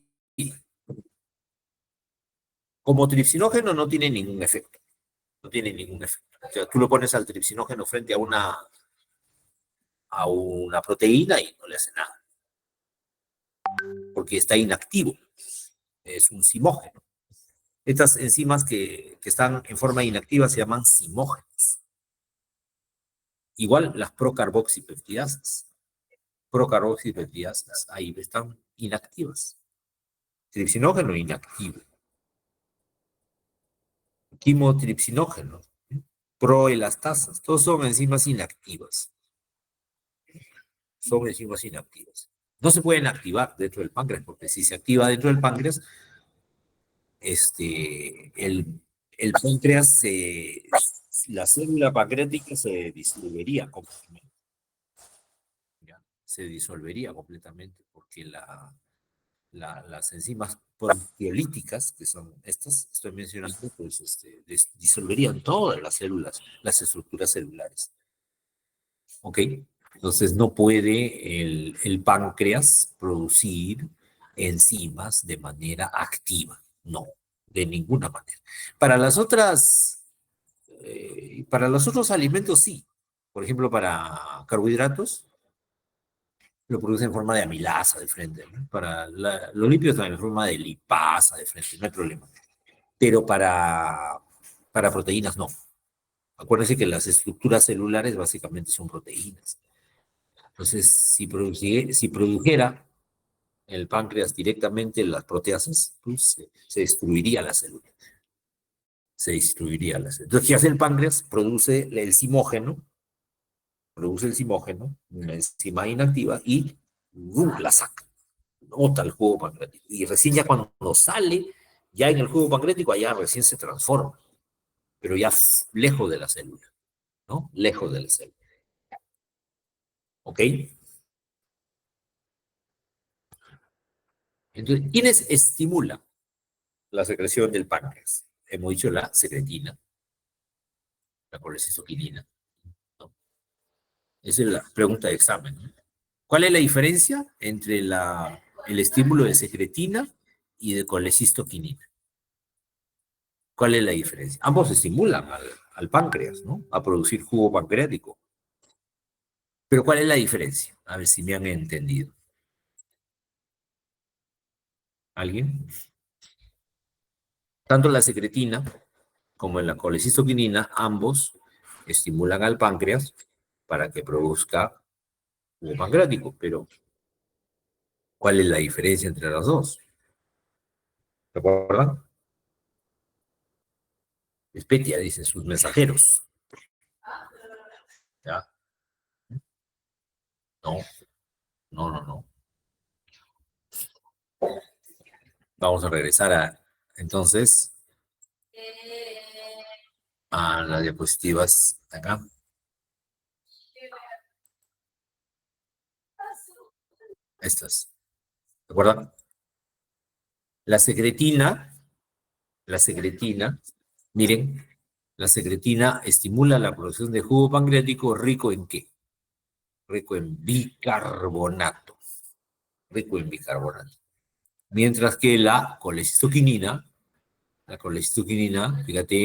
Como tripsinógeno no tiene ningún efecto, no tiene ningún efecto. O sea, tú lo pones al tripsinógeno frente a una proteína y no le hace nada, porque está inactivo, es un simógeno. Estas enzimas que están en forma inactiva se llaman simógenos. Igual las procarboxipeptidasas. Procarboxipeptidasas, ahí están inactivas. Tripsinógeno inactivo. Quimotripsinógeno, proelastasas, todos son enzimas inactivas. Son enzimas inactivas. No se pueden activar dentro del páncreas, porque si se activa dentro del páncreas, el páncreas, la célula pancreática se disolvería completamente. ¿Ya? Se disolvería completamente porque las enzimas proteolíticas, que son estas, estoy mencionando, pues disolverían todas las células, las estructuras celulares. ¿Ok? Entonces no puede el páncreas producir enzimas de manera activa. No, de ninguna manera. Para las otras, para los otros alimentos sí. Por ejemplo, para carbohidratos, lo produce en forma de amilasa de frente, ¿no? Para los lípidos también en forma de lipasa de frente, no hay problema. Pero para proteínas no. Acuérdense que las estructuras celulares básicamente son proteínas. Entonces, si produjera el páncreas directamente las proteasas, pues se destruiría la célula. Se destruiría la célula. Entonces, ¿qué hace el páncreas? Produce el simógeno, una enzima inactiva, y la saca. Nota el jugo pancreático. Y recién ya cuando sale, ya en el jugo pancreático, allá recién se transforma. Pero ya lejos de la célula, ¿no? Lejos de la célula. ¿Ok? Entonces, ¿quiénes estimulan la secreción del páncreas? Hemos dicho la secretina, la colecistoquinina, ¿no? Esa es la pregunta de examen, ¿no? ¿Cuál es la diferencia entre el estímulo de secretina y de colecistoquinina? ¿Cuál es la diferencia? Ambos estimulan al páncreas, ¿no? A producir jugo pancreático. Pero ¿cuál es la diferencia? A ver si me han entendido. ¿Alguien? Tanto la secretina como en la colecistoquinina, ambos estimulan al páncreas para que produzca jugo pancreático, pero ¿cuál es la diferencia entre las dos? ¿Recuerdan? Espetia dice sus mensajeros. ¿Ya? No, no. Vamos a regresar entonces, a las diapositivas acá. Estas. ¿De acuerdo? La secretina, miren, la secretina estimula la producción de jugo pancreático rico en ¿qué? Rico en bicarbonato. Rico en bicarbonato. Mientras que la colecistoquinina, fíjate,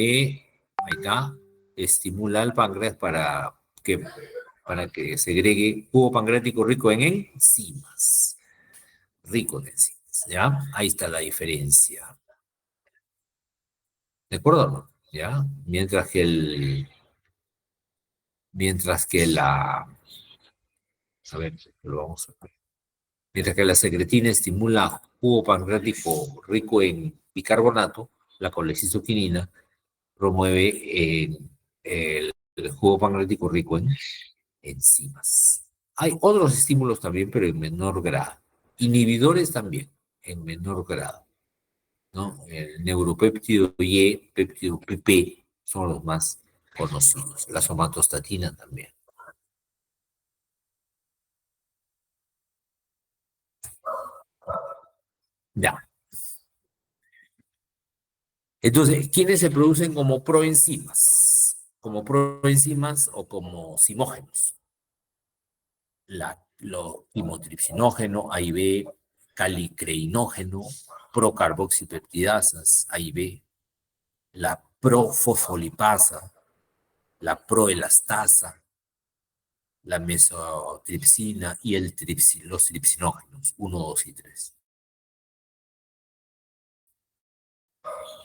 ahí está, estimula al páncreas para que segregue jugo pancreático rico en enzimas. Rico en enzimas, ¿ya? Ahí está la diferencia. ¿De acuerdo? ¿No? ¿Ya? A ver, lo vamos a ver. Mientras que la secretina estimula jugo pancreático rico en bicarbonato, la colecistoquinina promueve el jugo pancreático rico en enzimas. Hay otros estímulos también, pero en menor grado. Inhibidores también, en menor grado, ¿no? El neuropéptido Y, péptido PP, son los más conocidos. La somatostatina también. Ya. Entonces, ¿quiénes se producen como proenzimas? Como proenzimas o como simógenos. Lo timotripsinógeno, AIB, calicreinógeno, procarboxipeptidasas, AIB, la profosfolipasa, la proelastasa, la mesotripsina y los tripsinógenos, 1, 2 y 3.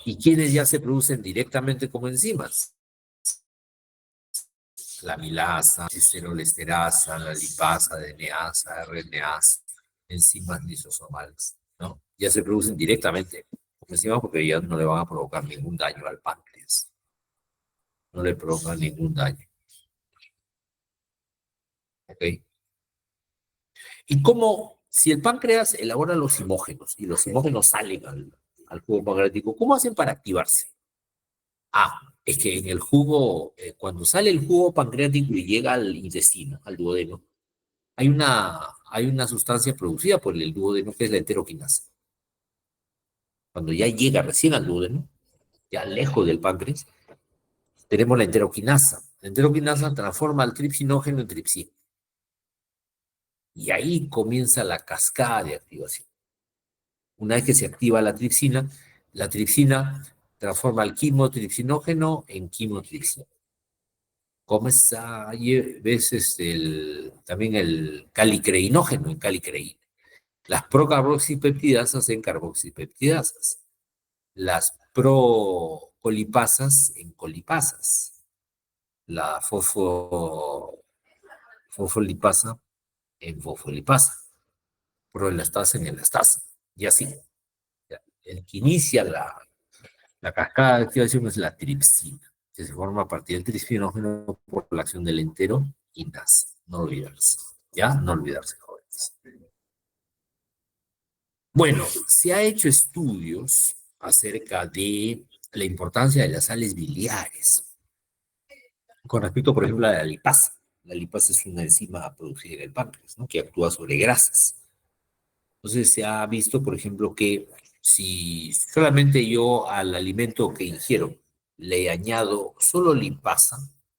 ¿Y quiénes ya se producen directamente como enzimas? La milasa, esterolesterasa, la lipasa, DNasa, RNasa, enzimas lisosomales, ¿no? Ya se producen directamente como enzimas porque ya no le van a provocar ningún daño al páncreas. No le provocan ningún daño. ¿Ok? ¿Y cómo, si el páncreas elabora los simógenos y los simógenos salen al jugo pancreático, cómo hacen para activarse? Ah, es que en el jugo, cuando sale el jugo pancreático y llega al intestino, al duodeno, hay una sustancia producida por el duodeno que es la enteroquinasa. cuando ya llega recién al duodeno, ya lejos del páncreas, tenemos la enteroquinasa. La enteroquinasa transforma el tripsinógeno en tripsina. Y ahí comienza la cascada de activación. Una vez que se activa la tripsina transforma el quimotripsinógeno en quimotripsina. Comienza, ves también el calicreinógeno en calicreína. Las procarboxipeptidasas en carboxipeptidasas. Las procolipasas en colipasas. La fosfolipasa en fosfolipasa. Proelastasa en elastasa. Y así. El que inicia la cascada de activación es la tripsina, que se forma a partir del tripsinógeno por la acción del enteroquinasa. No olvidarse. ¿Ya? No olvidarse, jóvenes. Bueno, se ha hecho estudios acerca de la importancia de las sales biliares. Con respecto, por ejemplo, a la lipasa. La lipasa es una enzima producida en el páncreas, ¿no? Que actúa sobre grasas. Entonces se ha visto, por ejemplo, que si solamente yo al alimento que ingiero le añado solo lipasa,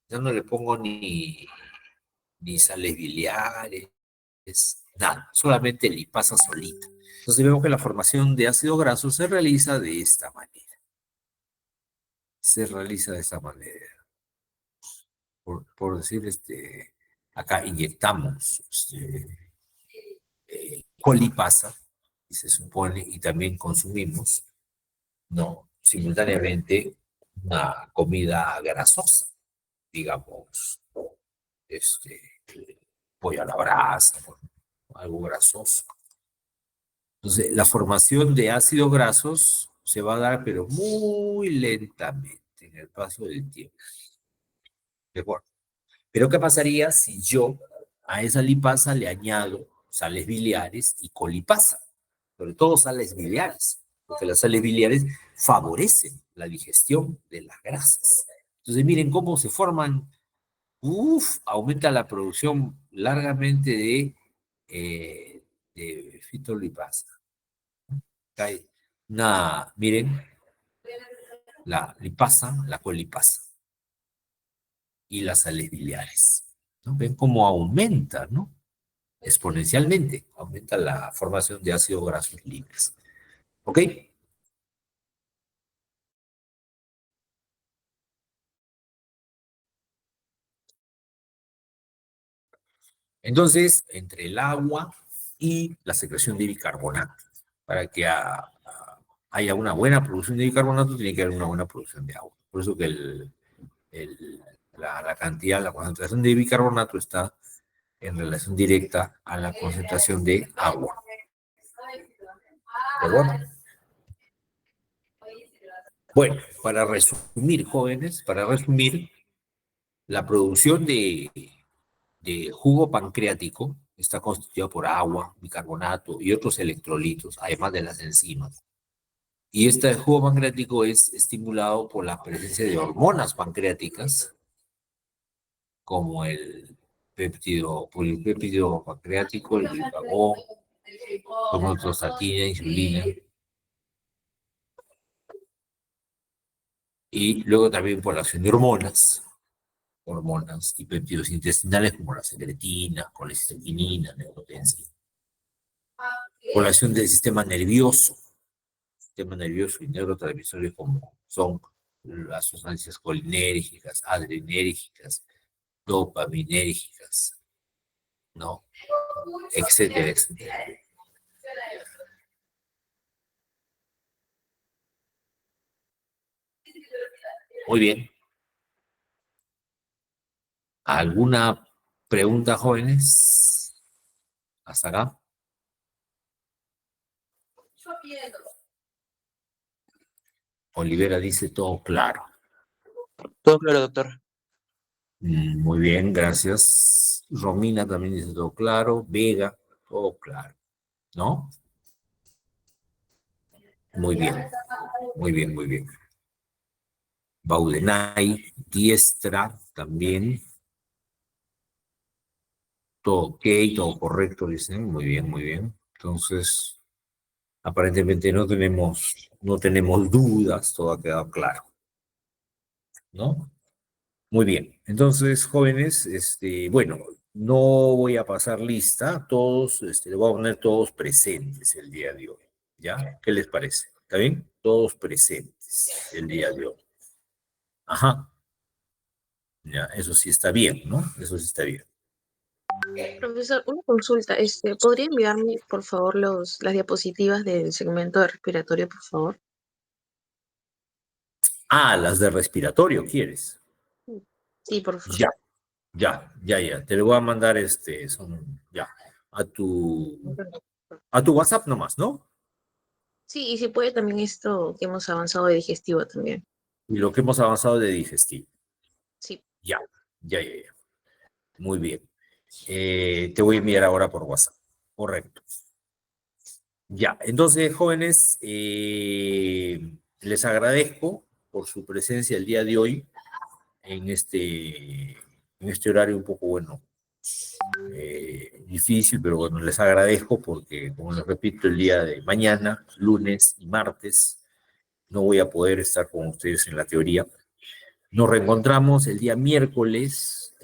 ya no le pongo ni sales biliares, nada, solamente lipasa solita. Entonces vemos que la formación de ácido graso se realiza de esta manera. Se realiza de esta manera. Por decir, acá inyectamos colipasa, y se supone, y también consumimos, ¿no? Simultáneamente una comida grasosa, digamos, pollo a la brasa, algo grasoso. Entonces, la formación de ácidos grasos se va a dar, pero muy lentamente en el paso del tiempo. ¿De acuerdo? Pero ¿qué pasaría si yo a esa lipasa le añado sales biliares y colipasa? Sobre todo sales biliares, porque las sales biliares favorecen la digestión de las grasas. Entonces miren cómo se forman, aumenta la producción largamente de fitolipasa. Miren, la lipasa, la colipasa y las sales biliares. ¿No? Ven cómo aumenta, ¿no? Exponencialmente, aumenta la formación de ácidos grasos libres. ¿Ok? Entonces, entre el agua y la secreción de bicarbonato, para que haya una buena producción de bicarbonato, tiene que haber una buena producción de agua. Por eso que la cantidad, la concentración de bicarbonato está en relación directa a la concentración de agua. ¿De acuerdo? Bueno, para resumir, jóvenes, para resumir, la producción de jugo pancreático está constituida por agua, bicarbonato y otros electrolitos, además de las enzimas. Y este jugo pancreático es estimulado por la presencia de hormonas pancreáticas, como el polipéptido pancreático, el glucagón, somatostatina, insulina, y luego también por la acción de hormonas y péptidos intestinales como la secretina, colecistoquinina, neurotensia. Por la acción del sistema nervioso y neurotransmisores como son las sustancias colinérgicas, adrenérgicas, dopaminérgicas, ¿no? Etcétera, etcétera. Muy bien. ¿Alguna pregunta, jóvenes? ¿Hasta acá? Olivera dice todo claro. Todo claro, doctor. Muy bien, gracias. Romina también dice todo claro. Vega, todo claro. ¿No? Muy bien, muy bien, muy bien. Baudenay, Diestra, también. Todo ok, todo correcto, dicen. Muy bien, muy bien. Entonces, Aparentemente no tenemos dudas, todo ha quedado claro, ¿no? Muy bien. Entonces, jóvenes, bueno, no voy a pasar lista, todos, le voy a poner todos presentes el día de hoy, ¿ya? ¿Qué les parece? ¿Está bien? Todos presentes el día de hoy. Ajá. Ya, eso sí está bien, ¿no? Eso sí está bien. Profesor, una consulta. ¿Podría enviarme, por favor, las diapositivas del segmento de respiratorio, por favor? Ah, las de respiratorio, ¿quieres? Sí, por favor. Ya. Te lo voy a mandar, ya, a tu WhatsApp nomás, ¿no? Sí, y si puede también esto que hemos avanzado de digestivo también. Y lo que hemos avanzado de digestivo. Sí. Ya. Muy bien. Te voy a enviar ahora por WhatsApp. Correcto. Ya, entonces, jóvenes, les agradezco por su presencia el día de hoy en este horario un poco, bueno, difícil, pero bueno, les agradezco porque, como les repito, el día de mañana, lunes y martes, no voy a poder estar con ustedes en la teoría. Nos reencontramos el día miércoles